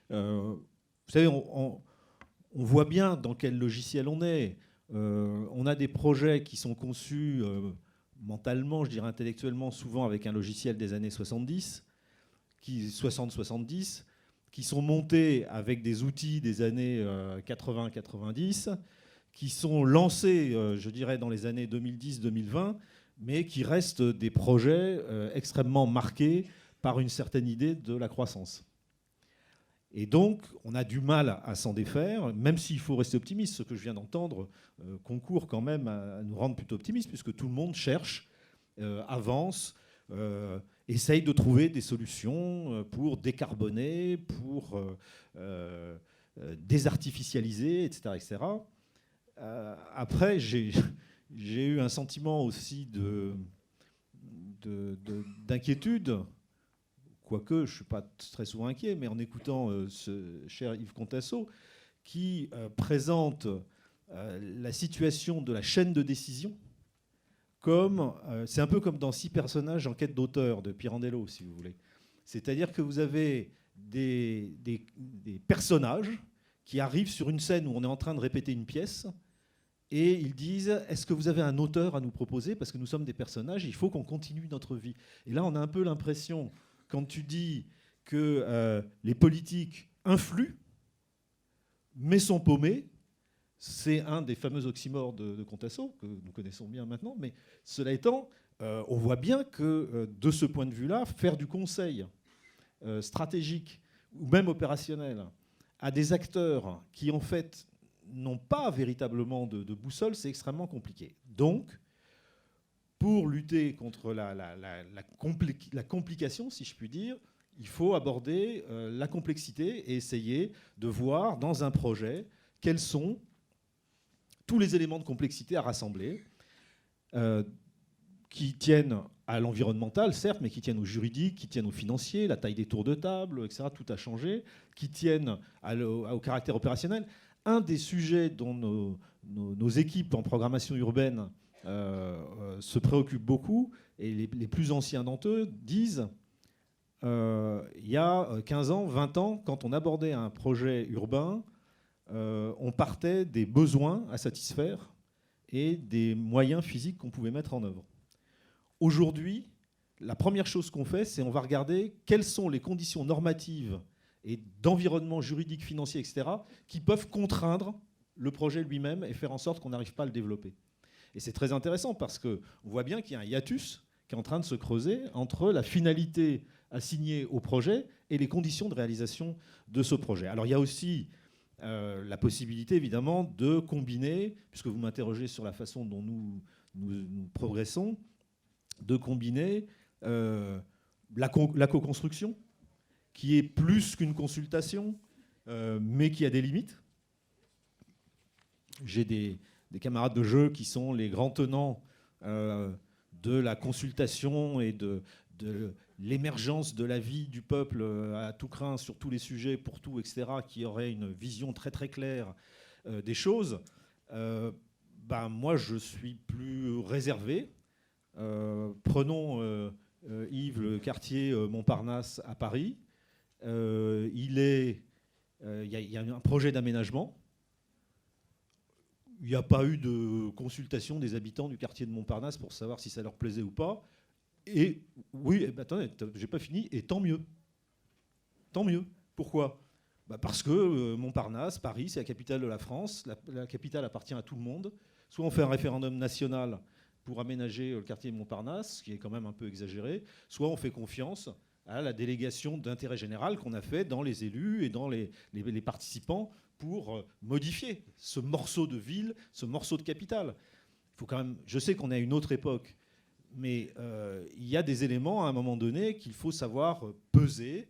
Vous savez, on voit bien dans quel logiciel on est. On a des projets qui sont conçus mentalement, je dirais intellectuellement, souvent avec un logiciel des années 70, 60-70, qui sont montés avec des outils des années 80-90, qui sont lancés, je dirais, dans les années 2010-2020, mais qui restent des projets extrêmement marqués par une certaine idée de la croissance. Et donc, on a du mal à s'en défaire, même s'il faut rester optimiste. Ce que je viens d'entendre concourt quand même à nous rendre plutôt optimistes, puisque tout le monde cherche, avance, essaye de trouver des solutions pour décarboner, pour désartificialiser, etc. etc. Après, j'ai eu un sentiment aussi d'inquiétude. Quoique, je ne suis pas très souvent inquiet, mais en écoutant ce cher Yves Contasso, qui présente la situation de la chaîne de décision comme... c'est un peu comme dans 6 personnages en quête d'auteur de Pirandello, si vous voulez. C'est-à-dire que vous avez des personnages qui arrivent sur une scène où on est en train de répéter une pièce, et ils disent « Est-ce que vous avez un auteur à nous proposer ? Parce que nous sommes des personnages, il faut qu'on continue notre vie. » Et là, on a un peu l'impression... Quand tu dis que les politiques influent, mais sont paumés, c'est un des fameux oxymores de Contasso, que nous connaissons bien maintenant, mais cela étant, on voit bien que de ce point de vue-là, faire du conseil stratégique ou même opérationnel à des acteurs qui, en fait, n'ont pas véritablement de boussole, c'est extrêmement compliqué. Donc, pour lutter contre la complication, si je puis dire, il faut aborder la complexité et essayer de voir dans un projet quels sont tous les éléments de complexité à rassembler, qui tiennent à l'environnemental, certes, mais qui tiennent au juridique, qui tiennent au financier, la taille des tours de table, etc. Tout a changé, qui tiennent au caractère opérationnel. Un des sujets dont nos équipes en programmation urbaine se préoccupent beaucoup, et les plus anciens d'entre eux disent il y a 15 ans, 20 ans, quand on abordait un projet urbain, on partait des besoins à satisfaire et des moyens physiques qu'on pouvait mettre en œuvre. Aujourd'hui, la première chose qu'on fait, c'est on va regarder quelles sont les conditions normatives et d'environnement juridique, financier, etc., qui peuvent contraindre le projet lui-même et faire en sorte qu'on n'arrive pas à le développer. Et c'est très intéressant parce qu'on voit bien qu'il y a un hiatus qui est en train de se creuser entre la finalité assignée au projet et les conditions de réalisation de ce projet. Alors il y a aussi la possibilité, évidemment, de combiner, puisque vous m'interrogez sur la façon dont nous progressons, de combiner la co-construction, qui est plus qu'une consultation, mais qui a des limites. J'ai des camarades de jeu qui sont les grands tenants de la consultation et de l'émergence de la vie du peuple à tout crin sur tous les sujets, pour tout, etc., qui aurait une vision très très claire des choses, moi je suis plus réservé. Prenons Yves, le quartier Montparnasse à Paris. Il y a un projet d'aménagement. Il n'y a pas eu de consultation des habitants du quartier de Montparnasse pour savoir si ça leur plaisait ou pas. Et oui, attendez, j'ai pas fini, et tant mieux. Tant mieux. Pourquoi ? Parce que Montparnasse, Paris, c'est la capitale de la France. La capitale appartient à tout le monde. Soit on fait un référendum national pour aménager le quartier de Montparnasse, ce qui est quand même un peu exagéré, soit on fait confiance à la délégation d'intérêt général qu'on a fait dans les élus et dans les participants pour modifier ce morceau de ville, ce morceau de capitale. Il faut quand même, je sais qu'on est à une autre époque, mais il y a des éléments à un moment donné qu'il faut savoir peser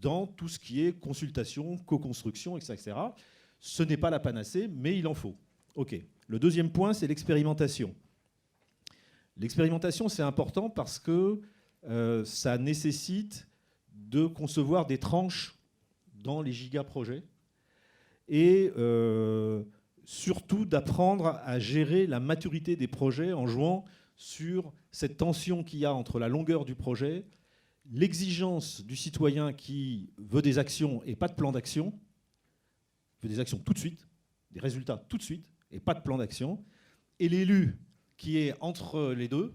dans tout ce qui est consultation, co-construction, etc. Ce n'est pas la panacée, mais il en faut. OK. Le deuxième point, c'est l'expérimentation. L'expérimentation, c'est important parce que ça nécessite de concevoir des tranches dans les gigaprojets et surtout d'apprendre à gérer la maturité des projets en jouant sur cette tension qu'il y a entre la longueur du projet, l'exigence du citoyen qui veut des actions et pas de plan d'action, veut des actions tout de suite, des résultats tout de suite et pas de plan d'action, et l'élu qui est entre les deux,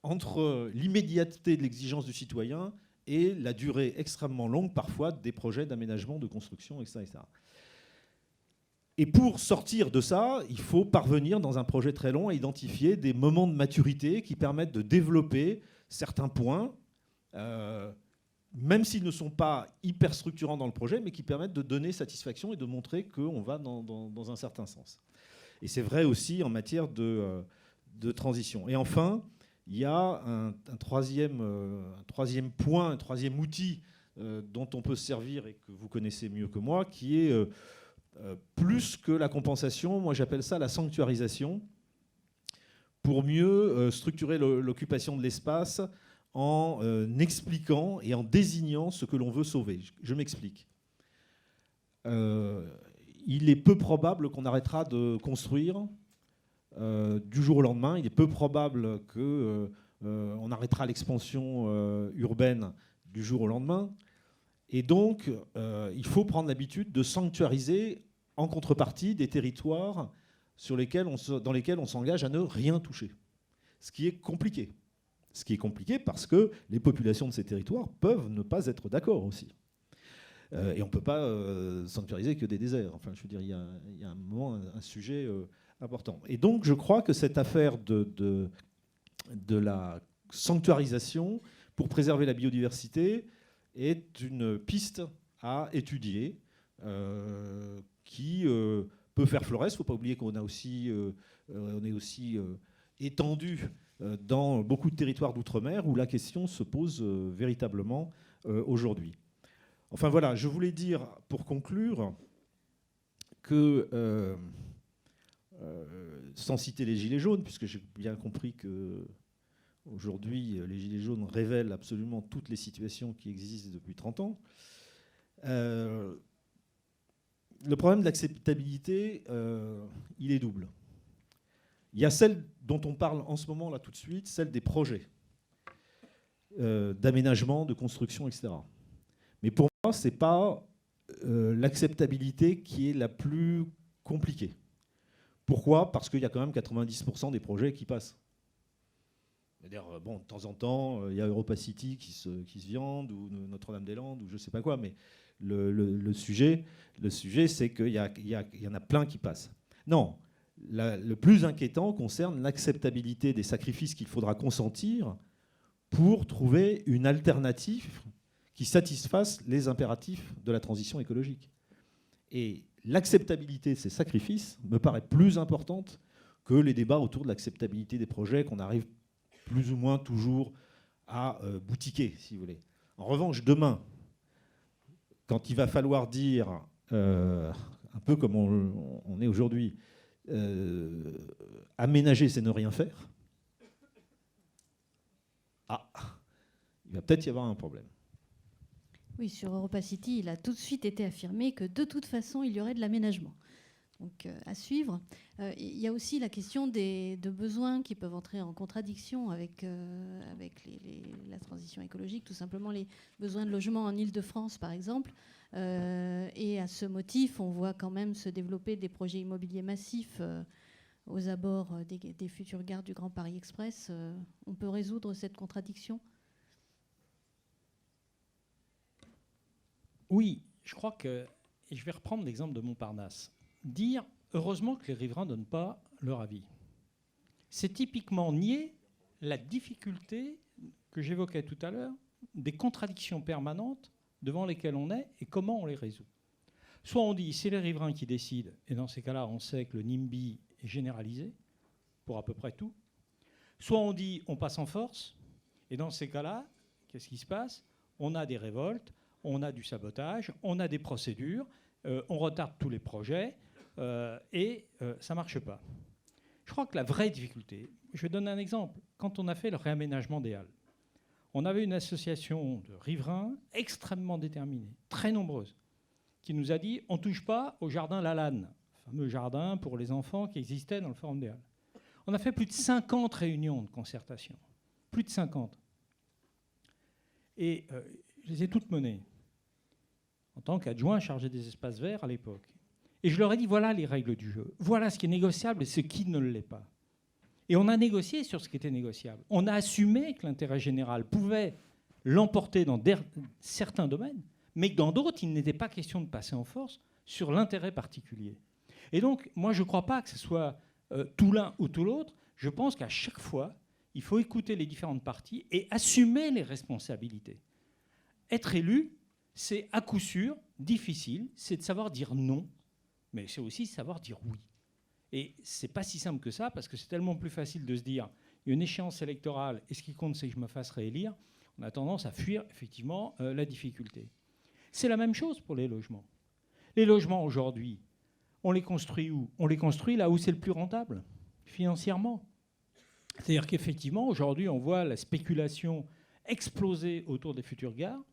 entre l'immédiateté de l'exigence du citoyen et la durée extrêmement longue parfois des projets d'aménagement, de construction, etc., etc. Et pour sortir de ça, il faut parvenir dans un projet très long à identifier des moments de maturité qui permettent de développer certains points, même s'ils ne sont pas hyper structurants dans le projet, mais qui permettent de donner satisfaction et de montrer qu'on va dans un certain sens. Et c'est vrai aussi en matière de transition. Et enfin, il y a un troisième point, un troisième outil dont on peut se servir et que vous connaissez mieux que moi, qui est plus que la compensation, moi j'appelle ça la sanctuarisation, pour mieux structurer l'occupation de l'espace en expliquant et en désignant ce que l'on veut sauver. Je m'explique. Il est peu probable qu'on arrêtera de construire du jour au lendemain. Il est peu probable qu'on arrêtera l'expansion urbaine du jour au lendemain. Et donc, il faut prendre l'habitude de sanctuariser en contrepartie des territoires dans lesquels on s'engage à ne rien toucher. Ce qui est compliqué. Ce qui est compliqué parce que les populations de ces territoires peuvent ne pas être d'accord aussi. Et on ne peut pas sanctuariser que des déserts. Enfin, je veux dire, il y a un moment, un sujet important. Et donc, je crois que cette affaire de la sanctuarisation pour préserver la biodiversité est une piste à étudier qui peut faire florès. Il ne faut pas oublier qu'on est aussi étendu dans beaucoup de territoires d'outre-mer où la question se pose véritablement aujourd'hui. Enfin voilà, je voulais dire pour conclure que, sans citer les Gilets jaunes, puisque j'ai bien compris que aujourd'hui, les Gilets jaunes révèlent absolument toutes les situations qui existent depuis 30 ans. Le problème de l'acceptabilité, il est double. Il y a celle dont on parle en ce moment, là, tout de suite, celle des projets d'aménagement, de construction, etc. Mais pour moi, ce n'est pas l'acceptabilité qui est la plus compliquée. Pourquoi ? Parce qu'il y a quand même 90% des projets qui passent. C'est-à-dire, bon, de temps en temps, il y a Europa City qui se viande, ou Notre-Dame-des-Landes, ou je ne sais pas quoi, mais le sujet c'est qu'il y en a plein qui passent. Non, le plus inquiétant concerne l'acceptabilité des sacrifices qu'il faudra consentir pour trouver une alternative qui satisfasse les impératifs de la transition écologique. Et l'acceptabilité de ces sacrifices me paraît plus importante que les débats autour de l'acceptabilité des projets qu'on arrive plus ou moins toujours à boutiquer, si vous voulez. En revanche, demain, quand il va falloir dire, un peu comme on est aujourd'hui, aménager, c'est ne rien faire, ah, il va peut-être y avoir un problème. Oui, sur Europa City, il a tout de suite été affirmé que de toute façon, il y aurait de l'aménagement. Donc, à suivre. Il y a aussi la question de besoins qui peuvent entrer en contradiction avec la transition écologique, tout simplement les besoins de logement en Île-de-France, par exemple. Et à ce motif, on voit quand même se développer des projets immobiliers massifs aux abords des futures gares du Grand Paris Express. On peut résoudre cette contradiction ? Oui, je crois que, et je vais reprendre l'exemple de Montparnasse, dire heureusement que les riverains ne donnent pas leur avis. C'est typiquement nier la difficulté que j'évoquais tout à l'heure, des contradictions permanentes devant lesquelles on est et comment on les résout. Soit on dit c'est les riverains qui décident, et dans ces cas-là, on sait que le NIMBY est généralisé pour à peu près tout. Soit on dit on passe en force, et dans ces cas-là, qu'est-ce qui se passe ? On a des révoltes, on a du sabotage, on a des procédures, on retarde tous les projets et ça ne marche pas. Je crois que la vraie difficulté, je vais donner un exemple. Quand on a fait le réaménagement des Halles, on avait une association de riverains extrêmement déterminée, très nombreuse, qui nous a dit on ne touche pas au jardin Lalanne, fameux jardin pour les enfants qui existait dans le Forum des Halles. On a fait plus de 50 réunions de concertation, plus de 50. Et je les ai toutes menées en tant qu'adjoint chargé des espaces verts à l'époque. Et je leur ai dit, voilà les règles du jeu. Voilà ce qui est négociable et ce qui ne l'est pas. Et on a négocié sur ce qui était négociable. On a assumé que l'intérêt général pouvait l'emporter dans certains domaines, mais que dans d'autres, il n'était pas question de passer en force sur l'intérêt particulier. Et donc, moi, je ne crois pas que ce soit tout l'un ou tout l'autre. Je pense qu'à chaque fois, il faut écouter les différentes parties et assumer les responsabilités. Être élu, c'est à coup sûr difficile, c'est de savoir dire non, mais c'est aussi savoir dire oui. Et c'est pas si simple que ça, parce que c'est tellement plus facile de se dire il y a une échéance électorale et ce qui compte, c'est que je me fasse réélire. On a tendance à fuir effectivement la difficulté. C'est la même chose pour les logements. Les logements aujourd'hui, on les construit où ? On les construit là où c'est le plus rentable, financièrement. C'est-à-dire qu'effectivement, aujourd'hui, on voit la spéculation exploser autour des futures gares.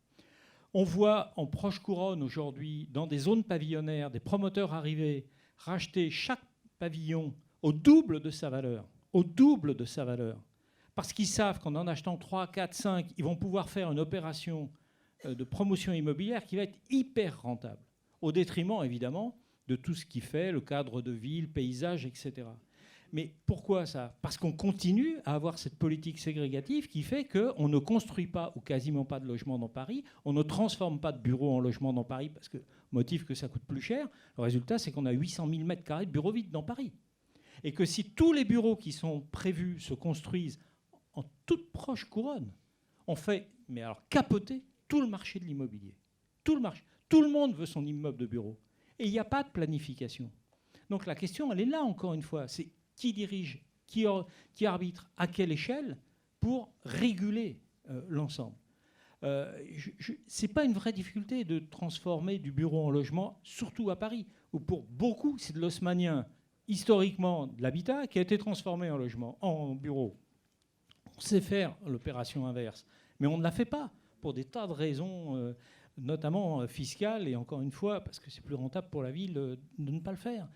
On voit en proche couronne aujourd'hui, dans des zones pavillonnaires, des promoteurs arriver, racheter chaque pavillon au double de sa valeur, parce qu'ils savent qu'en en achetant 3, 4, 5, ils vont pouvoir faire une opération de promotion immobilière qui va être hyper rentable, au détriment évidemment de tout ce qui fait le cadre de ville, paysage, etc. Mais pourquoi ça ? Parce qu'on continue à avoir cette politique ségrégative qui fait qu'on ne construit pas ou quasiment pas de logements dans Paris, on ne transforme pas de bureaux en logements dans Paris parce que motif que ça coûte plus cher. Le résultat, c'est qu'on a 800 000 mètres carrés de bureaux vides dans Paris. Et que si tous les bureaux qui sont prévus se construisent en toute proche couronne, on fait, mais alors capoter tout le marché de l'immobilier. Tout le marché. Tout le monde veut son immeuble de bureau. Et il n'y a pas de planification. Donc la question, elle est là encore une fois. C'est qui dirige, qui arbitre, à quelle échelle pour réguler l'ensemble. Ce n'est pas une vraie difficulté de transformer du bureau en logement, surtout à Paris, où pour beaucoup, c'est de l'haussmannien, historiquement de l'habitat, qui a été transformé en logement, en bureau. On sait faire l'opération inverse, mais on ne la fait pas pour des tas de raisons, notamment fiscales, et encore une fois, parce que c'est plus rentable pour la ville de ne pas le faire.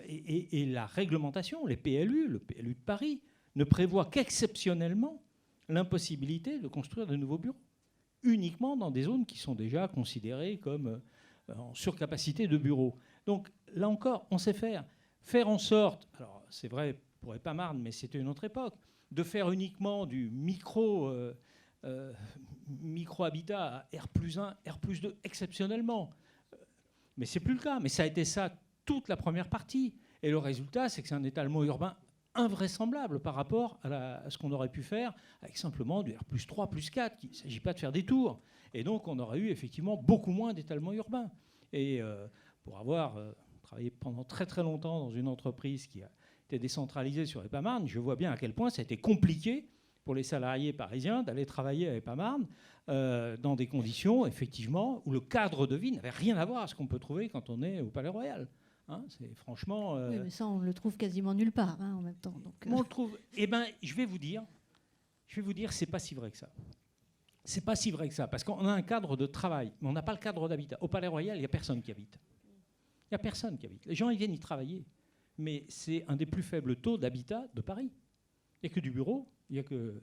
Et la réglementation, les PLU, le PLU de Paris, ne prévoit qu'exceptionnellement l'impossibilité de construire de nouveaux bureaux, uniquement dans des zones qui sont déjà considérées comme en surcapacité de bureaux. Donc là encore, on sait faire. Faire en sorte, alors c'est vrai pour Epamarne, mais c'était une autre époque, de faire uniquement du micro-habitat à R+1, R+2, exceptionnellement. Mais c'est plus le cas. Mais ça a été ça toute la première partie. Et le résultat, c'est que c'est un étalement urbain invraisemblable par rapport à ce qu'on aurait pu faire avec simplement du R+3, +4. Il ne s'agit pas de faire des tours. Et donc, on aurait eu effectivement beaucoup moins d'étalement urbain. Et pour avoir travaillé pendant très très longtemps dans une entreprise qui a été décentralisée sur Epamarne, je vois bien à quel point ça a été compliqué pour les salariés parisiens d'aller travailler à Epamarne dans des conditions, effectivement, où le cadre de vie n'avait rien à voir à ce qu'on peut trouver quand on est au Palais Royal. Hein, c'est franchement... Oui, mais ça, on le trouve quasiment nulle part, hein, en même temps. Donc, on le trouve... Eh bien, je vais vous dire, Je vais vous dire, c'est pas si vrai que ça. C'est pas si vrai que ça, parce qu'on a un cadre de travail, mais on n'a pas le cadre d'habitat. Au Palais Royal, il n'y a personne qui habite. Il n'y a personne qui habite. Les gens, ils viennent y travailler. Mais c'est un des plus faibles taux d'habitat de Paris. Il n'y a que du bureau, il n'y a que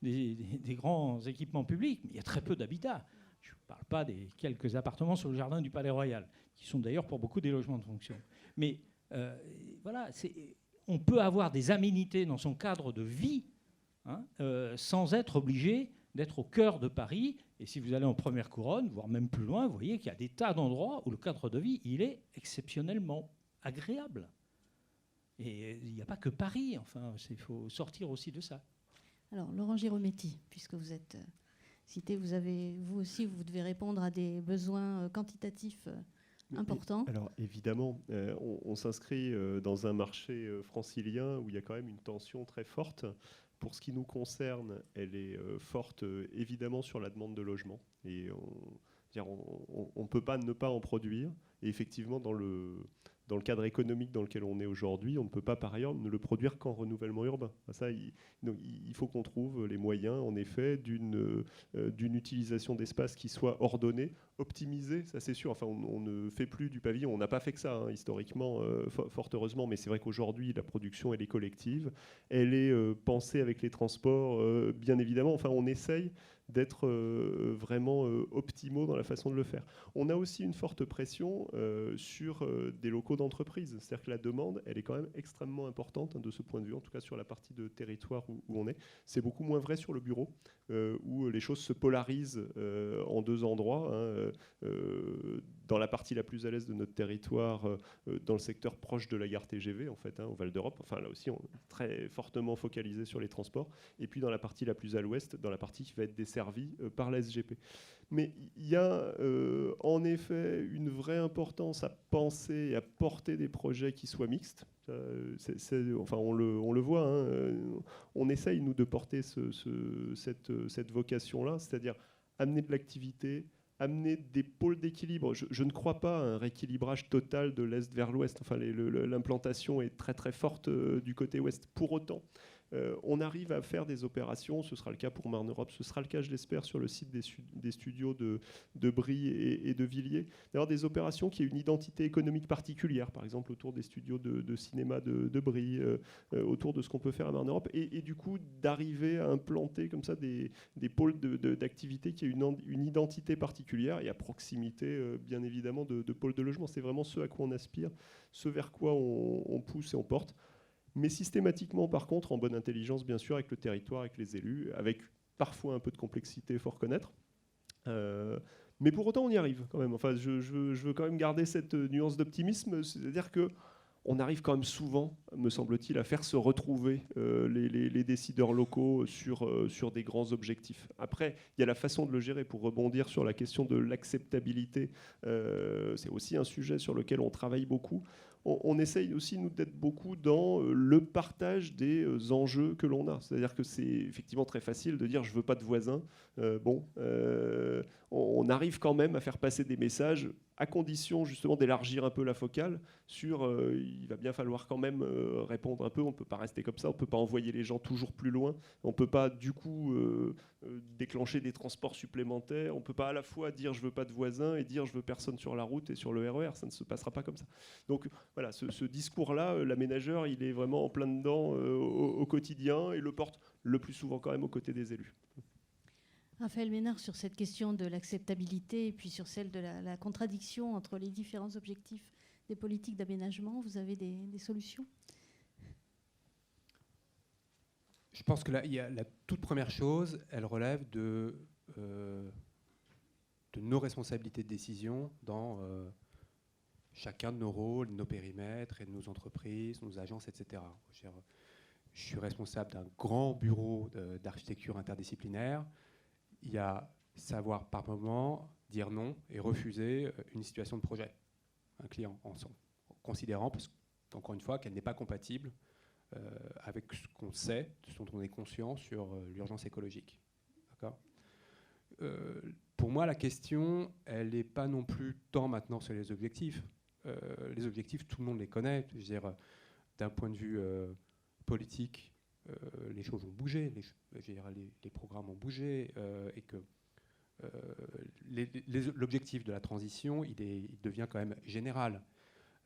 des grands équipements publics, mais il y a très peu d'habitat. Je ne parle pas des quelques appartements sur le jardin du Palais Royal, qui sont d'ailleurs pour beaucoup des logements de fonction. Mais voilà, on peut avoir des aménités dans son cadre de vie, hein, sans être obligé d'être au cœur de Paris. Et si vous allez en première couronne, voire même plus loin, vous voyez qu'il y a des tas d'endroits où le cadre de vie, il est exceptionnellement agréable. Et il n'y a pas que Paris, enfin, il faut sortir aussi de ça. Alors, Laurent Girometti, puisque vous êtes cité, vous aussi, vous devez répondre à des besoins quantitatifs importants. Alors évidemment, on s'inscrit dans un marché francilien où il y a quand même une tension très forte. Pour ce qui nous concerne, elle est forte évidemment sur la demande de logement. Et on ne peut pas ne pas en produire. Et effectivement, dans le cadre économique dans lequel on est aujourd'hui, on ne peut pas par ailleurs ne le produire qu'en renouvellement urbain. Ça, donc, il faut qu'on trouve les moyens, en effet, d'une utilisation d'espace qui soit ordonnée, optimisée, ça c'est sûr. Enfin, on ne fait plus du pavillon, on n'a pas fait que ça, hein, historiquement, fort heureusement, mais c'est vrai qu'aujourd'hui, la production, elle est collective, elle est pensée avec les transports, bien évidemment. Enfin, on essaye d'être vraiment optimaux dans la façon de le faire. On a aussi une forte pression sur des locaux d'entreprise. C'est-à-dire que la demande, elle est quand même extrêmement importante, hein, de ce point de vue, en tout cas sur la partie de territoire où on est. C'est beaucoup moins vrai sur le bureau, où les choses se polarisent en deux endroits. Hein, dans la partie la plus à l'est de notre territoire, dans le secteur proche de la gare TGV, en fait, hein, au Val d'Europe. Enfin, là aussi, on est très fortement focalisé sur les transports. Et puis dans la partie la plus à l'ouest, dans la partie qui va être desservie par la SGP. Mais il y a en effet une vraie importance à penser et à porter des projets qui soient mixtes. Enfin, on le voit, hein, on essaye, nous, de porter cette vocation-là, c'est-à-dire amener de l'activité, amener des pôles d'équilibre. Je ne crois pas à un rééquilibrage total de l'Est vers l'Ouest. Enfin, l'implantation est très très forte du côté Ouest. Pour autant, on arrive à faire des opérations, ce sera le cas pour Marne Europe, ce sera le cas, je l'espère, sur le site des studios de Brie et de Villiers, d'avoir des opérations qui aient une identité économique particulière, par exemple autour des studios de cinéma de Brie, autour de ce qu'on peut faire à Marne Europe, et du coup d'arriver à implanter comme ça des pôles d'activité qui aient une identité particulière et à proximité, bien évidemment, de pôles de logement. C'est vraiment ce à quoi on aspire, ce vers quoi on pousse et on porte. Mais systématiquement, par contre, en bonne intelligence, bien sûr, avec le territoire, avec les élus, avec parfois un peu de complexité, il faut reconnaître. Mais pour autant, on y arrive quand même. Enfin, je veux quand même garder cette nuance d'optimisme, c'est-à-dire qu'on arrive quand même souvent, me semble-t-il, à faire se retrouver les décideurs locaux sur des grands objectifs. Après, il y a la façon de le gérer. Pour rebondir sur la question de l'acceptabilité, c'est aussi un sujet sur lequel on travaille beaucoup. On essaye aussi, nous, d'être beaucoup dans le partage des enjeux que l'on a. C'est-à-dire que c'est effectivement très facile de dire « je veux pas de voisins ». On arrive quand même à faire passer des messages à condition justement d'élargir un peu la focale sur il va bien falloir quand même répondre un peu, on ne peut pas rester comme ça, on ne peut pas envoyer les gens toujours plus loin, on ne peut pas du coup déclencher des transports supplémentaires, on ne peut pas à la fois dire je veux pas de voisins et dire je veux personne sur la route et sur le RER, ça ne se passera pas comme ça. Donc voilà, ce discours-là, l'aménageur, il est vraiment en plein dedans au quotidien et le porte le plus souvent quand même aux côtés des élus. Raphaël Ménard, sur cette question de l'acceptabilité et puis sur celle de la contradiction entre les différents objectifs des politiques d'aménagement, vous avez des solutions ? Je pense que là, il y a la toute première chose, elle relève de nos responsabilités de décision dans chacun de nos rôles, de nos périmètres et de nos entreprises, nos agences, etc. Je suis responsable d'un grand bureau d'architecture interdisciplinaire. Il y a savoir par moment dire non et refuser une situation de projet, un client, en considérant, parce qu'encore une fois, qu'elle n'est pas compatible avec ce qu'on sait, ce dont on est conscient sur l'urgence écologique. D'accord ? Pour moi, la question, elle n'est pas non plus tant maintenant sur les objectifs. Les objectifs, tout le monde les connaît. Je veux dire, d'un point de vue politique, les choses ont bougé, les programmes ont bougé, et que l'objectif de la transition, il devient quand même général.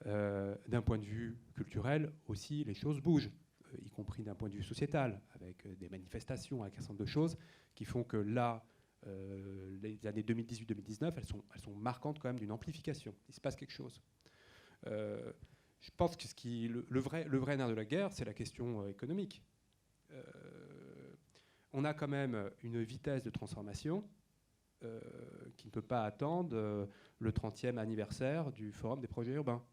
D'un point de vue culturel aussi, les choses bougent, y compris d'un point de vue sociétal, avec des manifestations, avec un certain nombre de choses qui font que là, les années 2018-2019, elles sont marquantes quand même d'une amplification. Il se passe quelque chose. Je pense que le vrai nerf de la guerre, c'est la question économique. On a quand même une vitesse de transformation qui ne peut pas attendre le 30e anniversaire du Forum des projets urbains.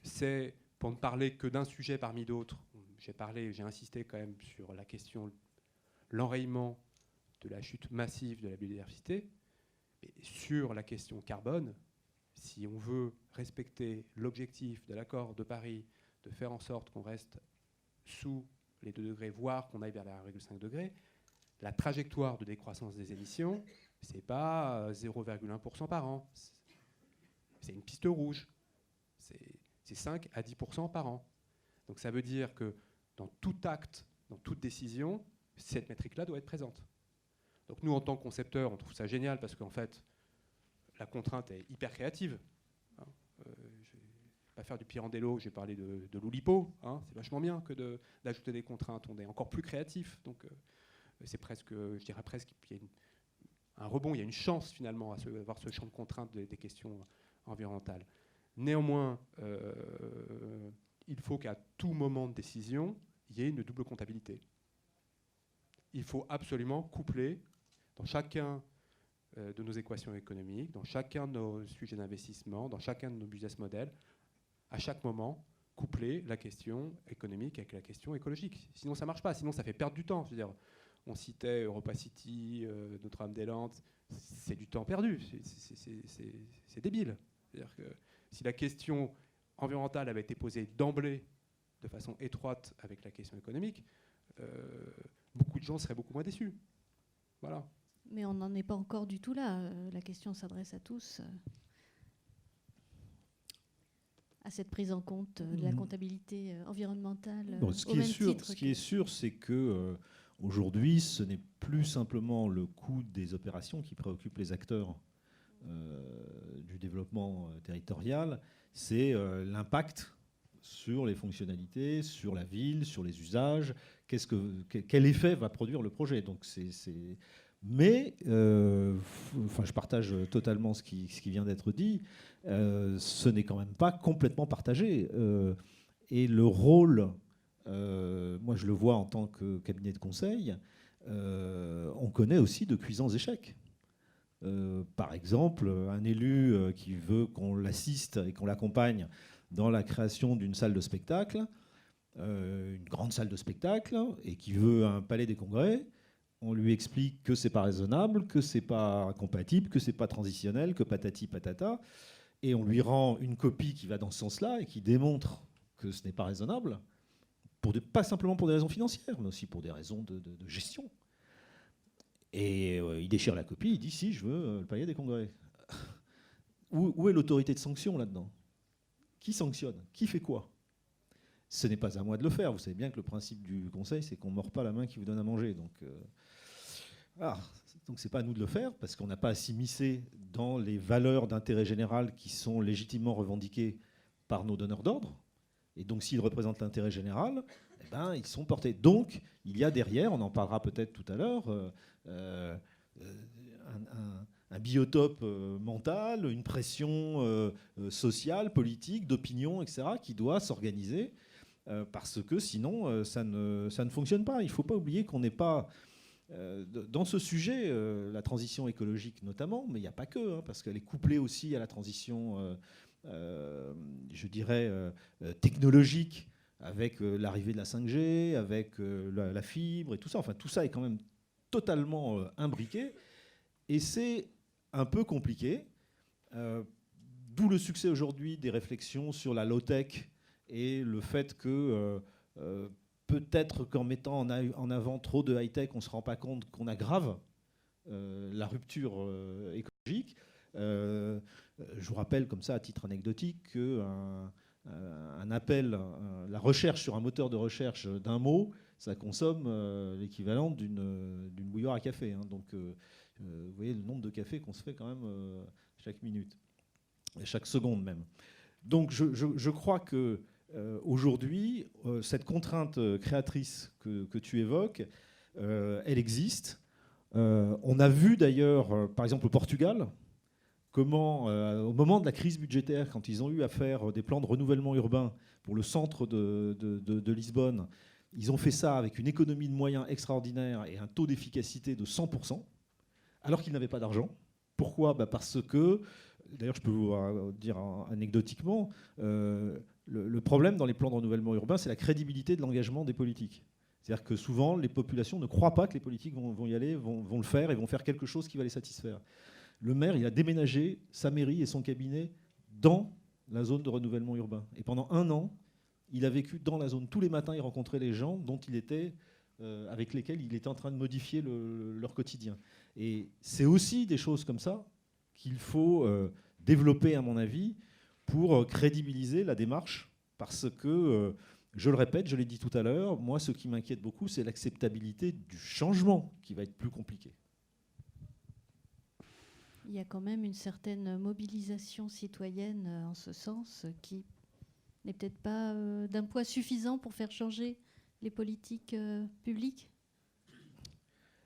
C'est, pour ne parler que d'un sujet parmi d'autres, j'ai insisté quand même sur la question, l'enrayement de la chute massive de la biodiversité, mais sur la question carbone, si on veut respecter l'objectif de l'accord de Paris de faire en sorte qu'on reste sous les 2 degrés, voire qu'on aille vers les 1,5 degrés, la trajectoire de décroissance des émissions, ce n'est pas 0,1% par an. C'est une piste rouge. C'est 5 à 10% par an. Donc ça veut dire que dans tout acte, dans toute décision, cette métrique-là doit être présente. Donc nous, en tant que concepteurs, on trouve ça génial parce qu'en fait, la contrainte est hyper créative. Je ne vais pas faire du Pirandello, j'ai parlé de l'Oulipo. C'est vachement bien que d'ajouter des contraintes. On est encore plus créatif. Donc c'est presque, je dirais presque qu'il y a un rebond, il y a une chance finalement à avoir ce champ de contraintes des questions environnementales. Néanmoins, il faut qu'à tout moment de décision, il y ait une double comptabilité. Il faut absolument coupler dans chacun de nos équations économiques, dans chacun de nos sujets d'investissement, dans chacun de nos business models, à chaque moment, coupler la question économique avec la question écologique. Sinon, ça ne marche pas. Sinon, ça fait perdre du temps. Je veux dire, on citait Europa City, Notre-Dame-des-Landes. C'est du temps perdu. C'est débile. C'est-à-dire que si la question environnementale avait été posée d'emblée de façon étroite avec la question économique, beaucoup de gens seraient beaucoup moins déçus. Voilà. Mais on n'en est pas encore du tout là. La question s'adresse à tous. À cette prise en compte de la comptabilité environnementale. Bon, ce qui est sûr, c'est que aujourd'hui, ce n'est plus simplement le coût des opérations qui préoccupe les acteurs du développement territorial, c'est l'impact sur les fonctionnalités, sur la ville, sur les usages, quel effet va produire le projet. Donc mais je partage totalement ce qui vient d'être dit, ce n'est quand même pas complètement partagé. Et le rôle, moi je le vois en tant que cabinet de conseil, on connaît aussi de cuisants échecs. Par exemple, un élu qui veut qu'on l'assiste et qu'on l'accompagne dans la création d'une salle de spectacle, une grande salle de spectacle, et qui veut un palais des congrès, on lui explique que c'est pas raisonnable, que c'est pas compatible, que c'est pas transitionnel, que patati patata, et on lui rend une copie qui va dans ce sens-là et qui démontre que ce n'est pas raisonnable, pas simplement pour des raisons financières, mais aussi pour des raisons de gestion. Et il déchire la copie, il dit si, je veux le palais des congrès. Où est l'autorité de sanction là-dedans? Qui sanctionne? Qui fait quoi? Ce n'est pas à moi de le faire. Vous savez bien que le principe du conseil, c'est qu'on ne mord pas la main qui vous donne à manger. Donc c'est pas à nous de le faire, parce qu'on n'a pas à s'immiscer dans les valeurs d'intérêt général qui sont légitimement revendiquées par nos donneurs d'ordre. Et donc s'ils représentent l'intérêt général, eh ben, ils sont portés. Donc il y a derrière, on en parlera peut-être tout à l'heure, un biotope mental, une pression sociale, politique, d'opinion, etc., qui doit s'organiser, parce que sinon ça ne fonctionne pas. Il ne faut pas oublier qu'on n'est pas... dans ce sujet, la transition écologique notamment, mais il n'y a pas que, parce qu'elle est couplée aussi à la transition, je dirais, technologique, avec l'arrivée de la 5G, avec la fibre et tout ça. Enfin, tout ça est quand même totalement imbriqué, et c'est un peu compliqué, d'où le succès aujourd'hui des réflexions sur la low-tech et le fait que peut-être qu'en mettant en avant trop de high-tech, on ne se rend pas compte qu'on aggrave la rupture écologique. Je vous rappelle comme ça, à titre anecdotique, qu'un un appel, la recherche sur un moteur de recherche d'un mot, ça consomme l'équivalent d'une bouilloire à café. Hein. Donc, vous voyez le nombre de cafés qu'on se fait quand même chaque minute, et chaque seconde même. Donc, je crois que aujourd'hui, cette contrainte créatrice que tu évoques, elle existe. On a vu d'ailleurs, par exemple au Portugal, comment, au moment de la crise budgétaire, quand ils ont eu à faire des plans de renouvellement urbain pour le centre de Lisbonne, ils ont fait ça avec une économie de moyens extraordinaire et un taux d'efficacité de 100%, alors qu'ils n'avaient pas d'argent. Pourquoi ? Parce que, d'ailleurs je peux vous dire anecdotiquement, le problème dans les plans de renouvellement urbain, c'est la crédibilité de l'engagement des politiques. C'est-à-dire que souvent, les populations ne croient pas que les politiques vont y aller, vont le faire et vont faire quelque chose qui va les satisfaire. Le maire, il a déménagé sa mairie et son cabinet dans la zone de renouvellement urbain. Et pendant 1 an, il a vécu dans la zone. Tous les matins, il rencontrait les gens avec lesquels il était en train de modifier leur quotidien. Et c'est aussi des choses comme ça qu'il faut développer, à mon avis, pour crédibiliser la démarche. Parce que, je le répète, je l'ai dit tout à l'heure, moi, ce qui m'inquiète beaucoup, c'est l'acceptabilité du changement qui va être plus compliqué. Il y a quand même une certaine mobilisation citoyenne en ce sens qui n'est peut-être pas d'un poids suffisant pour faire changer les politiques publiques.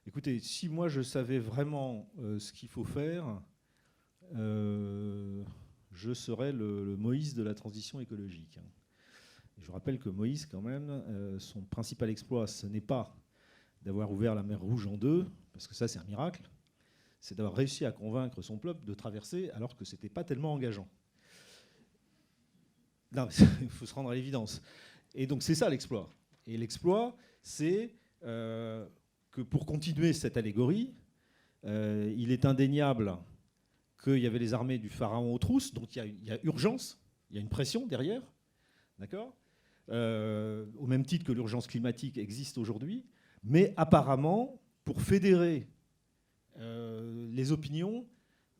Écoutez, si moi je savais vraiment ce qu'il faut faire, je serais le Moïse de la transition écologique. Je rappelle que Moïse, quand même, son principal exploit, ce n'est pas d'avoir ouvert la mer Rouge en 2, parce que ça c'est un miracle, c'est d'avoir réussi à convaincre son peuple de traverser alors que ce n'était pas tellement engageant. Non, il faut se rendre à l'évidence. Et donc c'est ça l'exploit. Et l'exploit, c'est que pour continuer cette allégorie, il est indéniable qu'il y avait les armées du pharaon aux trousses, donc il y a urgence, il y a une pression derrière, d'accord ? Au même titre que l'urgence climatique existe aujourd'hui, mais apparemment, pour fédérer les opinions,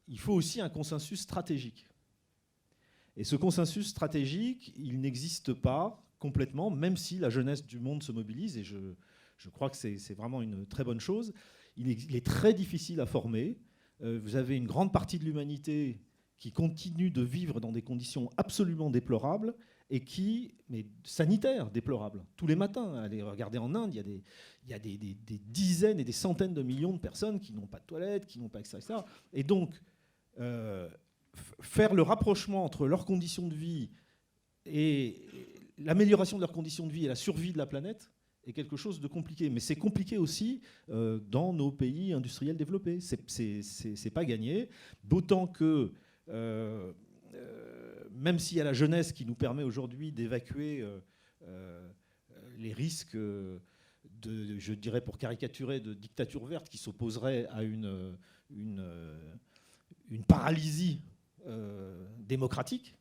il faut aussi un consensus stratégique. Et ce consensus stratégique, il n'existe pas complètement, même si la jeunesse du monde se mobilise, et je crois que c'est vraiment une très bonne chose. Il est très difficile à former. Vous avez une grande partie de l'humanité qui continue de vivre dans des conditions absolument déplorables, et mais sanitaires déplorables. Tous les matins, allez regarder en Inde, il y a des dizaines et des centaines de millions de personnes qui n'ont pas de toilettes, qui n'ont pas etc. Et donc, faire le rapprochement entre leurs conditions de vie et l'amélioration de leurs conditions de vie et la survie de la planète est quelque chose de compliqué. Mais c'est compliqué aussi dans nos pays industriels développés. C'est pas gagné, d'autant que même s'il y a la jeunesse qui nous permet aujourd'hui d'évacuer les risques je dirais pour caricaturer, de dictature verte qui s'opposerait à une paralysie démocratique,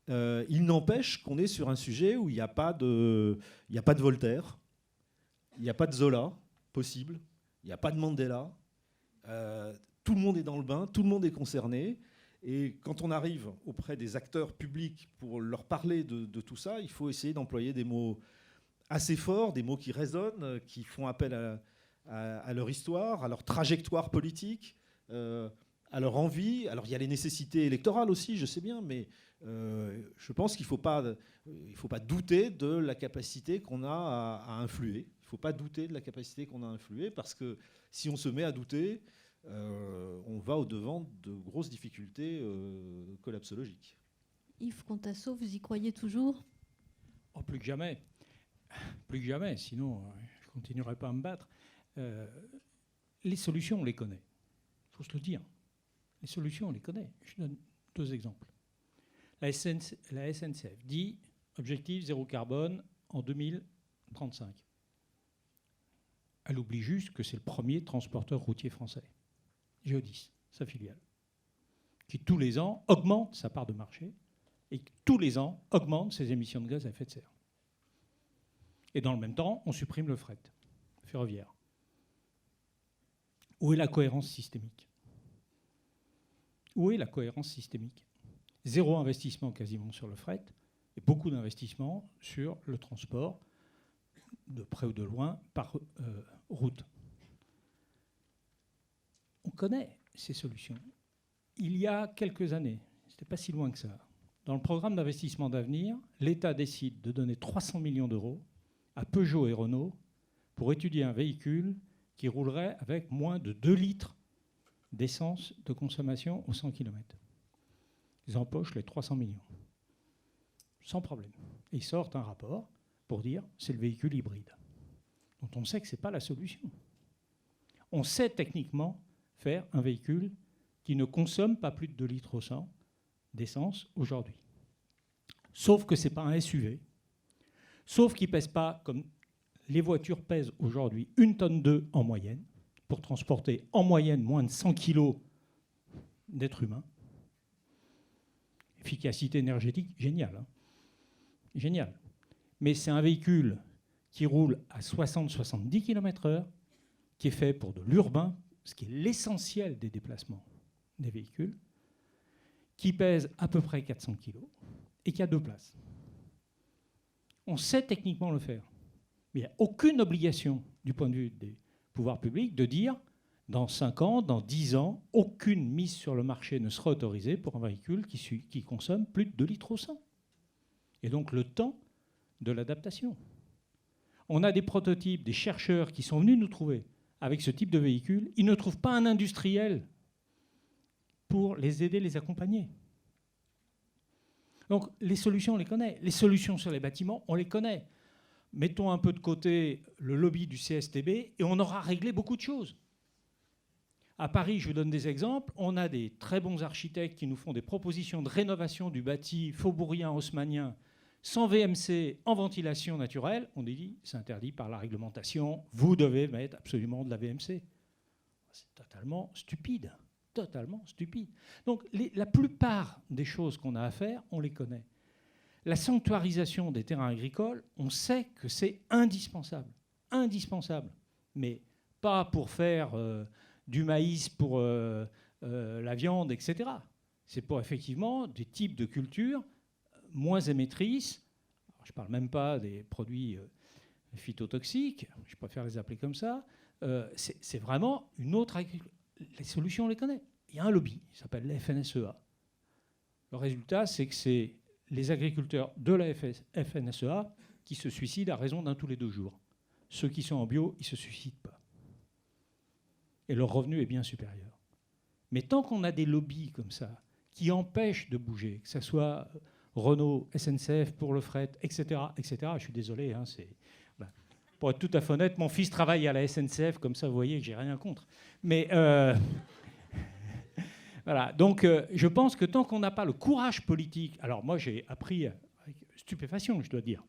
il n'empêche qu'on est sur un sujet où il n'y a pas de Voltaire, il n'y a pas de Zola possible, il n'y a pas de Mandela. Tout le monde est dans le bain, tout le monde est concerné. Et quand on arrive auprès des acteurs publics pour leur parler de tout ça, il faut essayer d'employer des mots assez forts, des mots qui résonnent, qui font appel à leur histoire, à leur trajectoire politique, à leur envie. Alors il y a les nécessités électorales aussi, je sais bien, mais je pense qu'il ne faut pas douter de la capacité qu'on a à influer. Il ne faut pas douter de la capacité qu'on a à influer, parce que si on se met à douter, on va au-devant de grosses difficultés collapsologiques. Yves Contasso, vous y croyez toujours ? Oh, plus que jamais. Plus que jamais, sinon je ne continuerai pas à me battre. Les solutions, on les connaît. Il faut se le dire. Les solutions, on les connaît. Je donne 2 exemples. La SNCF dit objectif zéro carbone en 2035. Elle oublie juste que c'est le premier transporteur routier français. Géodis, sa filiale, qui tous les ans augmente sa part de marché et qui tous les ans augmente ses émissions de gaz à effet de serre. Et dans le même temps, on supprime le fret ferroviaire. Où est la cohérence systémique ? Où est la cohérence systémique ? 0 investissement quasiment sur le fret, et beaucoup d'investissements sur le transport, de près ou de loin, par route. On connaît ces solutions. Il y a quelques années, ce n'était pas si loin que ça, dans le programme d'investissement d'avenir, l'État décide de donner 300 millions d'euros à Peugeot et Renault pour étudier un véhicule qui roulerait avec moins de 2 litres d'essence de consommation au 100 km. Ils empochent les 300 millions. Sans problème. Et ils sortent un rapport pour dire c'est le véhicule hybride, dont on sait que ce n'est pas la solution. On sait techniquement faire un véhicule qui ne consomme pas plus de 2 litres au 100 d'essence aujourd'hui. Sauf que ce n'est pas un SUV. Sauf qu'il ne pèse pas, comme les voitures pèsent aujourd'hui, 1,2 tonne en moyenne, pour transporter en moyenne moins de 100 kg d'êtres humains. Efficacité énergétique, génial. Hein, génial. Mais c'est un véhicule qui roule à 60-70 km/h, qui est fait pour de l'urbain, ce qui est l'essentiel des déplacements des véhicules, qui pèse à peu près 400 kg et qui a 2 places. On sait techniquement le faire. Mais il n'y a aucune obligation du point de vue des pouvoirs publics de dire dans 5 ans, dans 10 ans, aucune mise sur le marché ne sera autorisée pour un véhicule qui consomme plus de 2 litres au 100. Et donc le temps de l'adaptation. On a des prototypes, des chercheurs qui sont venus nous trouver avec ce type de véhicule. Ils ne trouvent pas un industriel pour les aider, les accompagner. Donc les solutions, on les connaît. Les solutions sur les bâtiments, on les connaît. Mettons un peu de côté le lobby du CSTB et on aura réglé beaucoup de choses. À Paris, je vous donne des exemples, on a des très bons architectes qui nous font des propositions de rénovation du bâti faubourien, haussmannien, sans VMC, en ventilation naturelle. On dit, c'est interdit par la réglementation, vous devez mettre absolument de la VMC. C'est totalement stupide, totalement stupide. Donc la plupart des choses qu'on a à faire, on les connaît. La sanctuarisation des terrains agricoles, on sait que c'est indispensable. Indispensable. Mais pas pour faire du maïs pour la viande, etc. C'est pour effectivement des types de cultures moins émettrices. Alors, je ne parle même pas des produits phytotoxiques, je préfère les appeler comme ça. C'est vraiment une autre agriculture. Les solutions, on les connaît. Il y a un lobby, il s'appelle la FNSEA. Le résultat, c'est que c'est les agriculteurs de la FNSEA qui se suicident à raison d'un tous les 2 jours. Ceux qui sont en bio, ils ne se suicident pas. Et leur revenu est bien supérieur. Mais tant qu'on a des lobbies comme ça, qui empêchent de bouger, que ce soit Renault, SNCF pour le fret, etc., etc., je suis désolé, hein, voilà. Pour être tout à fait honnête, mon fils travaille à la SNCF, comme ça vous voyez que j'ai rien contre. Mais voilà, donc je pense que tant qu'on n'a pas le courage politique... Alors moi j'ai appris avec stupéfaction, je dois dire,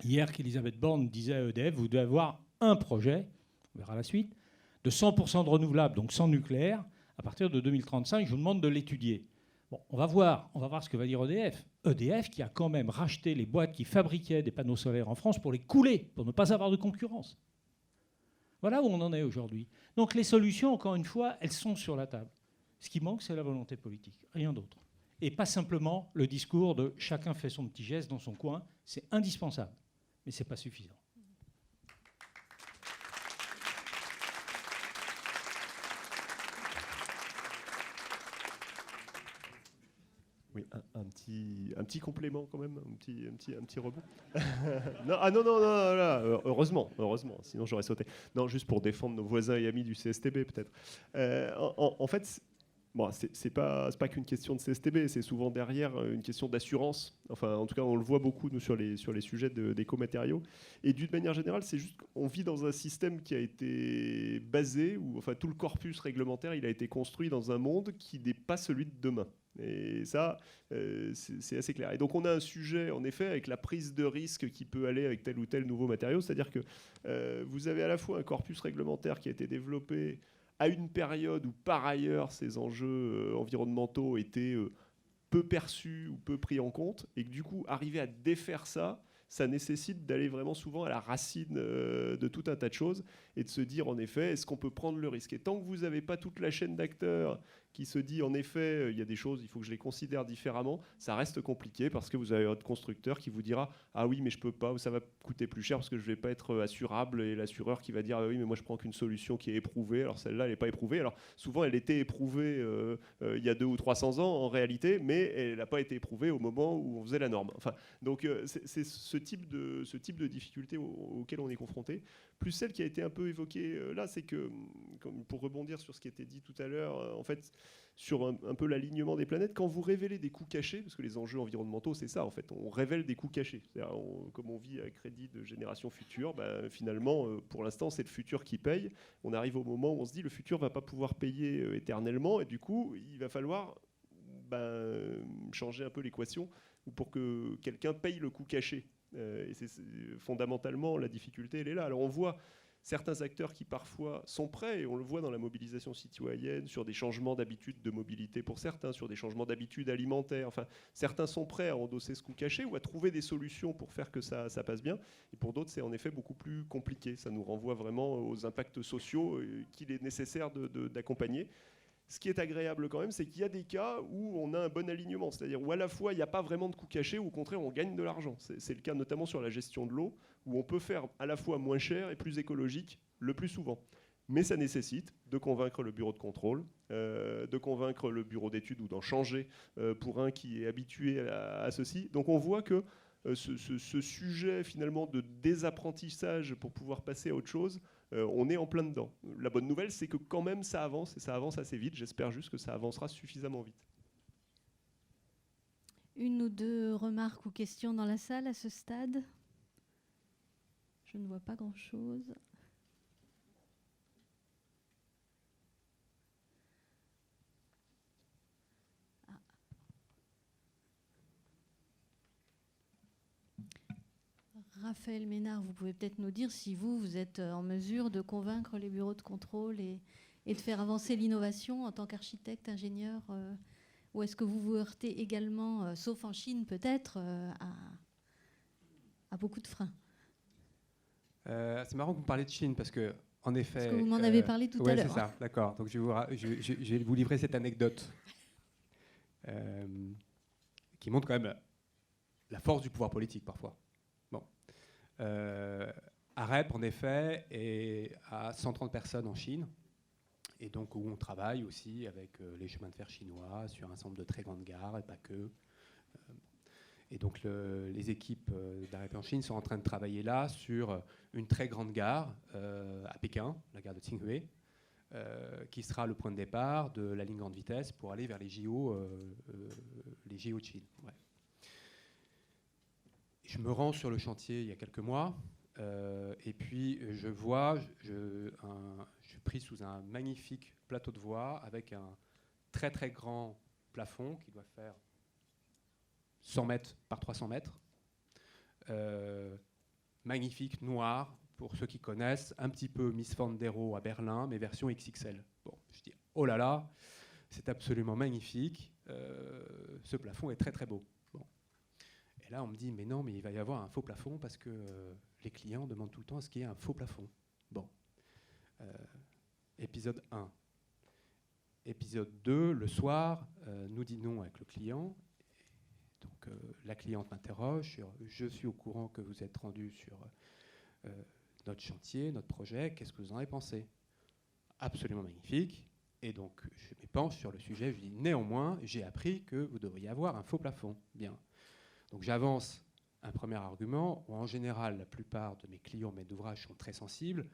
hier qu'Elisabeth Borne disait à EDF, vous devez avoir un projet, on verra la suite, de 100% de renouvelables, donc sans nucléaire, à partir de 2035, je vous demande de l'étudier. Bon, on va voir ce que va dire EDF. EDF qui a quand même racheté les boîtes qui fabriquaient des panneaux solaires en France pour les couler, pour ne pas avoir de concurrence. Voilà où on en est aujourd'hui. Donc les solutions, encore une fois, elles sont sur la table. Ce qui manque, c'est la volonté politique, rien d'autre. Et pas simplement le discours de chacun fait son petit geste dans son coin. C'est indispensable, mais ce n'est pas suffisant. Oui, un petit complément quand même, un petit rebond. non, là, heureusement, sinon j'aurais sauté. Non, juste pour défendre nos voisins et amis du CSTB peut-être. En fait, bon, c'est pas qu'une question de CSTB, c'est souvent derrière une question d'assurance. Enfin, en tout cas, on le voit beaucoup nous sur les sujets d'écomatériaux. Et d'une manière générale, c'est juste qu'on vit dans un système qui a été basé, où enfin tout le corpus réglementaire, il a été construit dans un monde qui n'est pas celui de demain. Et ça, c'est assez clair. Et donc on a un sujet, en effet, avec la prise de risque qui peut aller avec tel ou tel nouveau matériau. C'est-à-dire que vous avez à la fois un corpus réglementaire qui a été développé à une période où, par ailleurs, ces enjeux environnementaux étaient peu perçus ou peu pris en compte, et que du coup, arriver à défaire ça, ça nécessite d'aller vraiment souvent à la racine de tout un tas de choses et de se dire en effet, est-ce qu'on peut prendre le risque? Et tant que vous n'avez pas toute la chaîne d'acteurs qui se dit en effet, il y a des choses, il faut que je les considère différemment, ça reste compliqué parce que vous avez votre constructeur qui vous dira ah oui mais je peux pas, ou ça va coûter plus cher parce que je vais pas être assurable, et l'assureur qui va dire ah oui mais moi je prends qu'une solution qui est éprouvée, alors celle-là elle n'est pas éprouvée, alors souvent elle était éprouvée il y a 200 ou 300 ans en réalité, mais elle n'a pas été éprouvée au moment où on faisait la norme. Enfin, donc c'est ce type de difficulté auquel on est confronté. Plus celle qui a été un peu évoquée là, c'est que, pour rebondir sur ce qui a été dit tout à l'heure, en fait, sur un peu l'alignement des planètes, quand vous révélez des coûts cachés, parce que les enjeux environnementaux, c'est ça, en fait, on révèle des coûts cachés. Comme on vit à crédit de générations futures, finalement, pour l'instant, c'est le futur qui paye. On arrive au moment où on se dit le futur ne va pas pouvoir payer éternellement, et du coup, il va falloir changer un peu l'équation pour que quelqu'un paye le coût caché. Et c'est fondamentalement la difficulté, elle est là. Alors on voit certains acteurs qui parfois sont prêts, et on le voit dans la mobilisation citoyenne, sur des changements d'habitude de mobilité pour certains, sur des changements d'habitude alimentaires. Enfin, certains sont prêts à endosser ce coût caché ou à trouver des solutions pour faire que ça passe bien. Et pour d'autres, c'est en effet beaucoup plus compliqué. Ça nous renvoie vraiment aux impacts sociaux qu'il est nécessaire d'accompagner. Ce qui est agréable quand même, c'est qu'il y a des cas où on a un bon alignement, c'est-à-dire où à la fois il n'y a pas vraiment de coûts cachés, ou au contraire on gagne de l'argent. C'est le cas notamment sur la gestion de l'eau, où on peut faire à la fois moins cher et plus écologique le plus souvent. Mais ça nécessite de convaincre le bureau de contrôle, de convaincre le bureau d'études, ou d'en changer pour un qui est habitué à ceci. Donc on voit que ce sujet finalement de désapprentissage pour pouvoir passer à autre chose, on est en plein dedans. La bonne nouvelle, c'est que quand même ça avance, et ça avance assez vite. J'espère juste que ça avancera suffisamment vite. Une ou deux remarques ou questions dans la salle à ce stade? Je ne vois pas grand-chose. Raphaël Ménard, vous pouvez peut-être nous dire si vous êtes en mesure de convaincre les bureaux de contrôle et de faire avancer l'innovation en tant qu'architecte, ingénieur, ou est-ce que vous vous heurtez également, sauf en Chine peut-être, à beaucoup de freins? C'est marrant que vous parliez de Chine parce que, en effet... Parce que vous m'en avez parlé tout à l'heure. Oui, c'est ça, d'accord. Donc je vais vous livrer cette anecdote qui montre quand même la force du pouvoir politique parfois. AREP, en effet, est à 130 personnes en Chine, et donc où on travaille aussi avec les chemins de fer chinois sur un certain nombre de très grandes gares, et pas que. Et donc les équipes d'AREP en Chine sont en train de travailler là sur une très grande gare à Pékin, la gare de Tsinghua, qui sera le point de départ de la ligne grande vitesse pour aller vers les JO de Chine. Ouais. Je me rends sur le chantier il y a quelques mois, et puis je vois, je suis pris sous un magnifique plateau de voie avec un très très grand plafond qui doit faire 100 mètres par 300 mètres. Magnifique, noir, pour ceux qui connaissent, un petit peu Miss Fandero à Berlin, mais version XXL. Bon, je dis, oh là là, c'est absolument magnifique, ce plafond est très très beau. Et là, on me dit, mais non, mais il va y avoir un faux plafond parce que les clients demandent tout le temps à ce qu'il y ait un faux plafond. Bon. Épisode 1. Épisode 2, le soir, nous dînons avec le client. Donc, la cliente m'interroge sur « Je suis au courant que vous êtes rendu sur notre chantier, notre projet. Qu'est-ce que vous en avez pensé ?» Absolument magnifique. Et donc, je m'épanche sur le sujet. Je dis « Néanmoins, j'ai appris que vous devriez avoir un faux plafond. » Bien. Donc j'avance un premier argument où en général la plupart de mes clients maîtres d'ouvrage sont très sensibles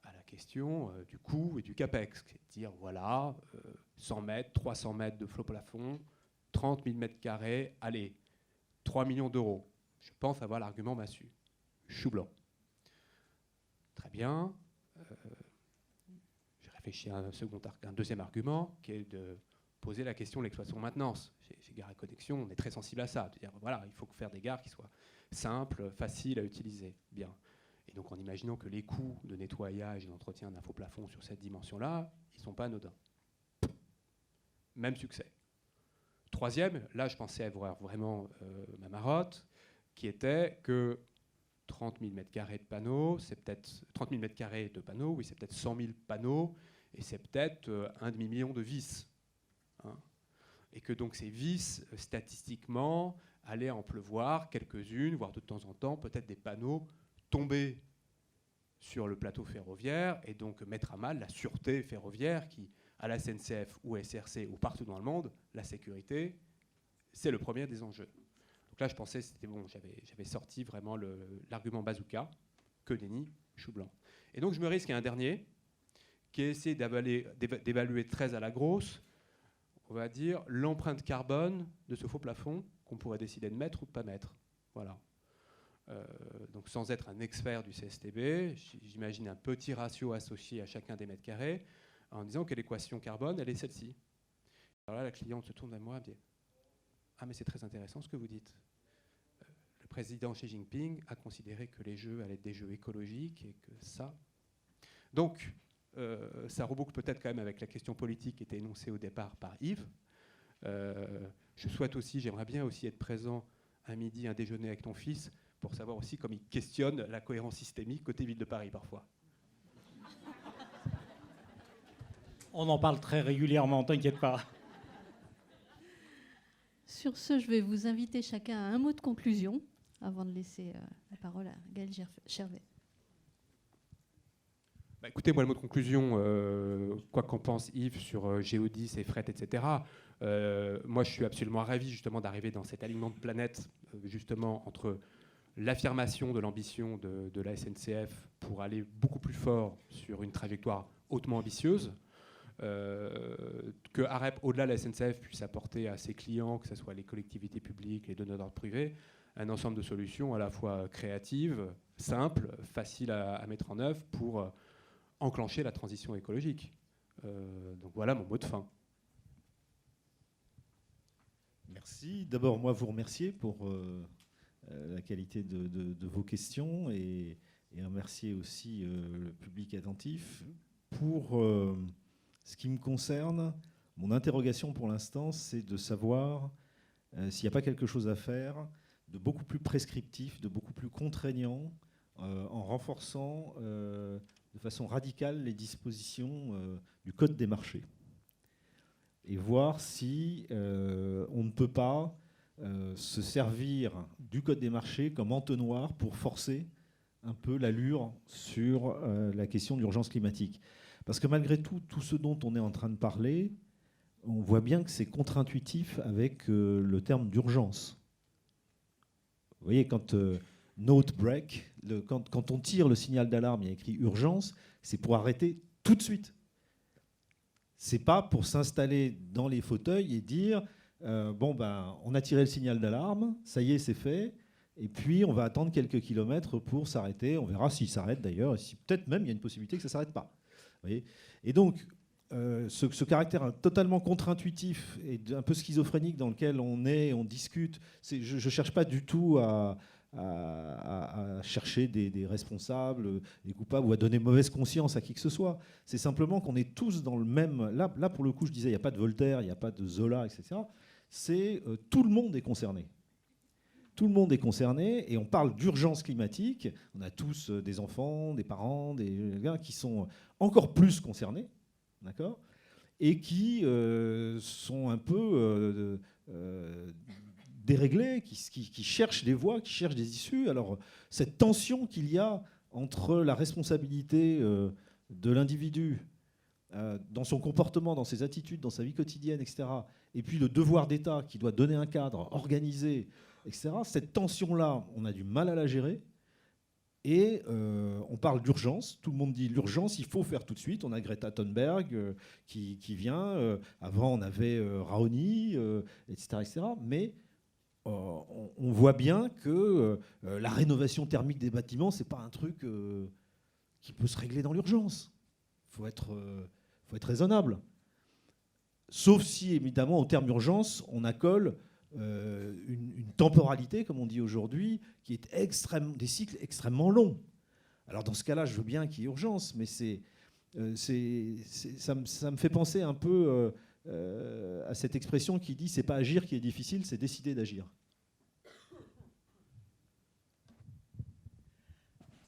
à la question du coût et du capex. C'est-à-dire voilà, 100 mètres, 300 mètres de flot plafond, 30 000 mètres carrés, allez, 3 millions d'euros. Je pense avoir l'argument massu. Chou blanc. Très bien. J'ai réfléchi à un deuxième argument qui est de poser la question de l'exploitation-maintenance. Chez Gares & Connexions, on est très sensible à ça. C'est-à-dire, voilà, il faut faire des gares qui soient simples, faciles à utiliser. Bien. Et donc, en imaginant que les coûts de nettoyage et d'entretien d'un faux plafond sur cette dimension-là, ils ne sont pas anodins. Même succès. Troisième, là, je pensais avoir vraiment ma marotte, qui était que 30 000 m² de panneaux, c'est peut-être 30 000 m² de panneaux, oui, c'est peut-être 100 000 panneaux, et c'est peut-être un demi-million de vis. Hein. Et que donc ces vis, statistiquement, allaient en pleuvoir quelques-unes, voire de temps en temps, peut-être des panneaux tombés sur le plateau ferroviaire, et donc mettre à mal la sûreté ferroviaire qui, à la SNCF ou SRC ou partout dans le monde, la sécurité, c'est le premier des enjeux. Donc là, je pensais que c'était bon, j'avais sorti vraiment l'argument bazooka, que nenni, chou blanc. Et donc je me risque à un dernier, qui est essayer d'évaluer très à la grosse, on va dire, l'empreinte carbone de ce faux plafond qu'on pourrait décider de mettre ou de ne pas mettre. Voilà. Donc sans être un expert du CSTB, j'imagine un petit ratio associé à chacun des mètres carrés, en disant que l'équation carbone, elle est celle-ci. Alors là, la cliente se tourne vers moi et me dit « Ah, mais c'est très intéressant ce que vous dites. Le président Xi Jinping a considéré que les jeux allaient être des jeux écologiques et que ça... » Donc, ça reboucle peut-être quand même avec la question politique qui était énoncée au départ par Yves. Je souhaite aussi, j'aimerais bien aussi être présent un midi, un déjeuner avec ton fils, pour savoir aussi comment il questionne la cohérence systémique côté ville de Paris parfois. On en parle très régulièrement, t'inquiète pas. Sur ce, je vais vous inviter chacun à un mot de conclusion avant de laisser la parole à Gaël Chervet. Bah écoutez, moi, le mot de conclusion, quoi qu'en pense Yves sur Géodis et fret, etc., moi, je suis absolument ravi justement d'arriver dans cet alignement de planètes, justement, entre l'affirmation de l'ambition de la SNCF pour aller beaucoup plus fort sur une trajectoire hautement ambitieuse, que AREP, au-delà de la SNCF, puisse apporter à ses clients, que ce soit les collectivités publiques, les donneurs d'ordre privés, un ensemble de solutions à la fois créatives, simples, faciles à mettre en œuvre pour enclencher la transition écologique. Donc voilà mon mot de fin. Merci. D'abord, moi, vous remercier pour la qualité de vos questions et remercier aussi le public attentif. Pour ce qui me concerne, mon interrogation pour l'instant, c'est de savoir s'il n'y a pas quelque chose à faire de beaucoup plus prescriptif, de beaucoup plus contraignant, en renforçant de façon radicale les dispositions du Code des marchés. Et voir si on ne peut pas se servir du Code des marchés comme entonnoir pour forcer un peu l'allure sur la question de l'urgence climatique. Parce que malgré tout, tout ce dont on est en train de parler, on voit bien que c'est contre-intuitif avec le terme d'urgence. Vous voyez, quand note break, quand on tire le signal d'alarme, il y a écrit urgence, c'est pour arrêter tout de suite. C'est pas pour s'installer dans les fauteuils et dire bon ben on a tiré le signal d'alarme, ça y est, c'est fait, et puis on va attendre quelques kilomètres pour s'arrêter. On verra s'il s'arrête d'ailleurs, et si peut-être même il y a une possibilité que ça s'arrête pas. Vous voyez, et donc ce caractère totalement contre-intuitif et un peu schizophrénique dans lequel on est, on discute, je ne cherche pas du tout à chercher des responsables, des coupables ou à donner mauvaise conscience à qui que ce soit. C'est simplement qu'on est tous dans le même... Là, pour le coup, je disais, il n'y a pas de Voltaire, il n'y a pas de Zola, etc. C'est tout le monde est concerné. Tout le monde est concerné et on parle d'urgence climatique. On a tous des enfants, des parents, des gars qui sont encore plus concernés, d'accord, et qui sont un peu déréglés, qui cherchent des voies, qui cherchent des issues. Alors, cette tension qu'il y a entre la responsabilité de l'individu dans son comportement, dans ses attitudes, dans sa vie quotidienne, etc., et puis le devoir d'État qui doit donner un cadre, organiser, etc., cette tension-là, on a du mal à la gérer. Et on parle d'urgence, tout le monde dit l'urgence, il faut faire tout de suite. On a Greta Thunberg qui vient, avant on avait Raoni, etc., etc. Mais on voit bien que la rénovation thermique des bâtiments, ce n'est pas un truc qui peut se régler dans l'urgence. Il faut être raisonnable. Sauf si, évidemment, au terme urgence, on accole une temporalité, comme on dit aujourd'hui, qui est des cycles extrêmement longs. Alors dans ce cas-là, je veux bien qu'il y ait urgence, mais ça me fait penser un peu à cette expression qui dit « c'est pas agir qui est difficile, c'est décider d'agir ».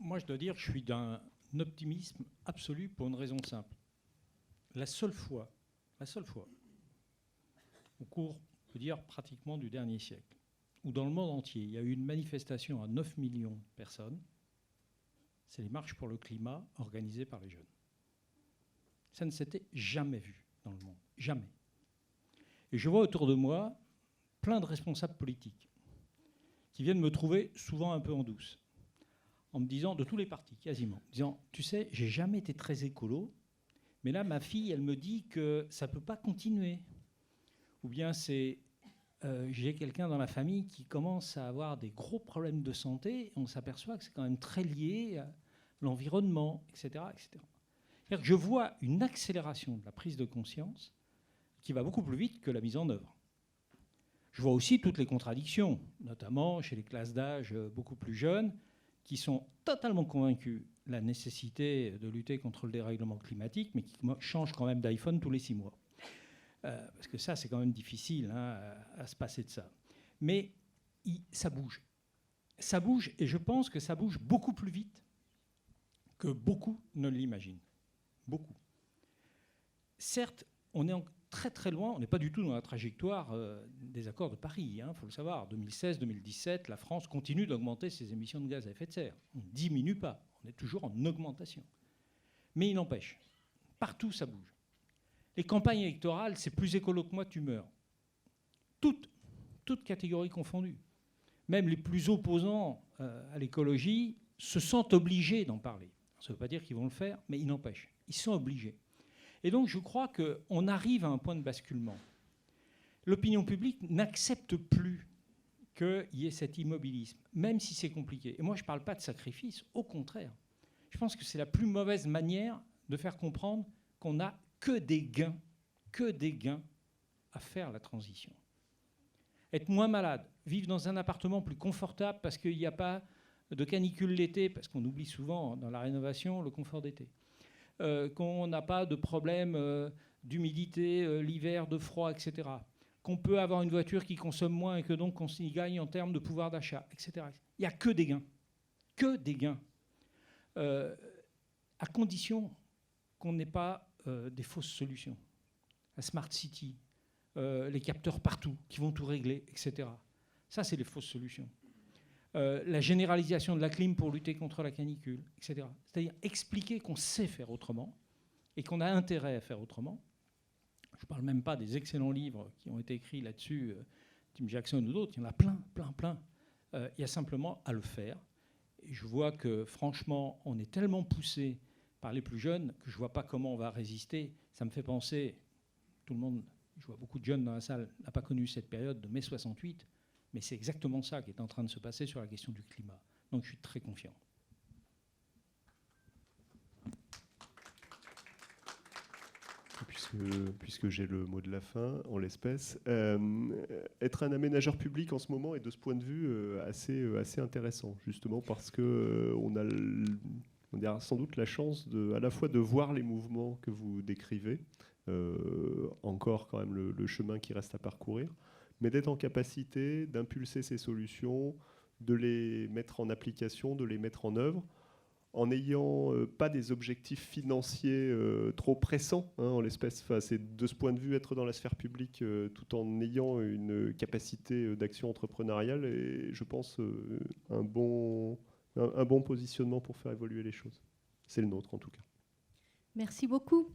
Moi, je dois dire que je suis d'un optimisme absolu pour une raison simple. La seule fois, au cours, on peut dire pratiquement du dernier siècle, où dans le monde entier, il y a eu une manifestation à 9 millions de personnes, c'est les marches pour le climat organisées par les jeunes. Ça ne s'était jamais vu dans le monde, jamais. Et je vois autour de moi plein de responsables politiques qui viennent me trouver souvent un peu en douce, en me disant, de tous les partis quasiment, en disant, tu sais, j'ai jamais été très écolo, mais là, ma fille, elle me dit que ça ne peut pas continuer. Ou bien c'est, j'ai quelqu'un dans la famille qui commence à avoir des gros problèmes de santé, et on s'aperçoit que c'est quand même très lié à l'environnement, etc., etc. C'est-à-dire que je vois une accélération de la prise de conscience qui va beaucoup plus vite que la mise en œuvre. Je vois aussi toutes les contradictions, notamment chez les classes d'âge beaucoup plus jeunes, qui sont totalement convaincus de la nécessité de lutter contre le dérèglement climatique, mais qui changent quand même d'iPhone tous les 6 mois. Parce que ça, c'est quand même difficile à se passer de ça. Mais ça bouge. Ça bouge, et je pense que ça bouge beaucoup plus vite que beaucoup ne l'imaginent. Beaucoup. Certes, on est très très loin, on n'est pas du tout dans la trajectoire des accords de Paris, il faut le savoir. 2016-2017, la France continue d'augmenter ses émissions de gaz à effet de serre. On ne diminue pas, on est toujours en augmentation. Mais il n'empêche, partout ça bouge. Les campagnes électorales, c'est plus écolo que moi, tu meurs. Toutes catégories confondues. Même les plus opposants à l'écologie se sentent obligés d'en parler. Ça ne veut pas dire qu'ils vont le faire, mais il n'empêche, ils sont obligés. Et donc, je crois qu'on arrive à un point de basculement. L'opinion publique n'accepte plus qu'il y ait cet immobilisme, même si c'est compliqué. Et moi, je ne parle pas de sacrifice, au contraire. Je pense que c'est la plus mauvaise manière de faire comprendre qu'on n'a que des gains à faire la transition. Être moins malade, vivre dans un appartement plus confortable parce qu'il n'y a pas de canicule l'été, parce qu'on oublie souvent dans la rénovation le confort d'été. Qu'on n'a pas de problème d'humidité l'hiver, de froid, etc. Qu'on peut avoir une voiture qui consomme moins et que donc on y gagne en termes de pouvoir d'achat, etc. Il n'y a que des gains. Que des gains. À condition qu'on n'ait pas des fausses solutions. La Smart City, les capteurs partout qui vont tout régler, etc. Ça, c'est les fausses solutions. La généralisation de la clim pour lutter contre la canicule, etc. C'est-à-dire expliquer qu'on sait faire autrement et qu'on a intérêt à faire autrement. Je ne parle même pas des excellents livres qui ont été écrits là-dessus, Tim Jackson ou d'autres. Il y en a plein. Il y a simplement à le faire. Et je vois que, franchement, on est tellement poussé par les plus jeunes que je ne vois pas comment on va résister. Ça me fait penser, tout le monde, je vois beaucoup de jeunes dans la salle, n'a pas connu cette période de mai 68. Mais c'est exactement ça qui est en train de se passer sur la question du climat. Donc je suis très confiant. Puisque j'ai le mot de la fin, en l'espèce, être un aménageur public en ce moment est de ce point de vue assez intéressant, justement parce qu'on a sans doute la chance à la fois de voir les mouvements que vous décrivez, encore quand même le chemin qui reste à parcourir, mais d'être en capacité d'impulser ces solutions, de les mettre en application, de les mettre en œuvre, en n'ayant pas des objectifs financiers trop pressants, en l'espèce. C'est de ce point de vue être dans la sphère publique tout en ayant une capacité d'action entrepreneuriale et je pense un bon positionnement pour faire évoluer les choses. C'est le nôtre en tout cas. Merci beaucoup.